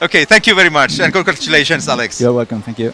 Okay, thank you very much, and congratulations, Alex. You're welcome. Thank you.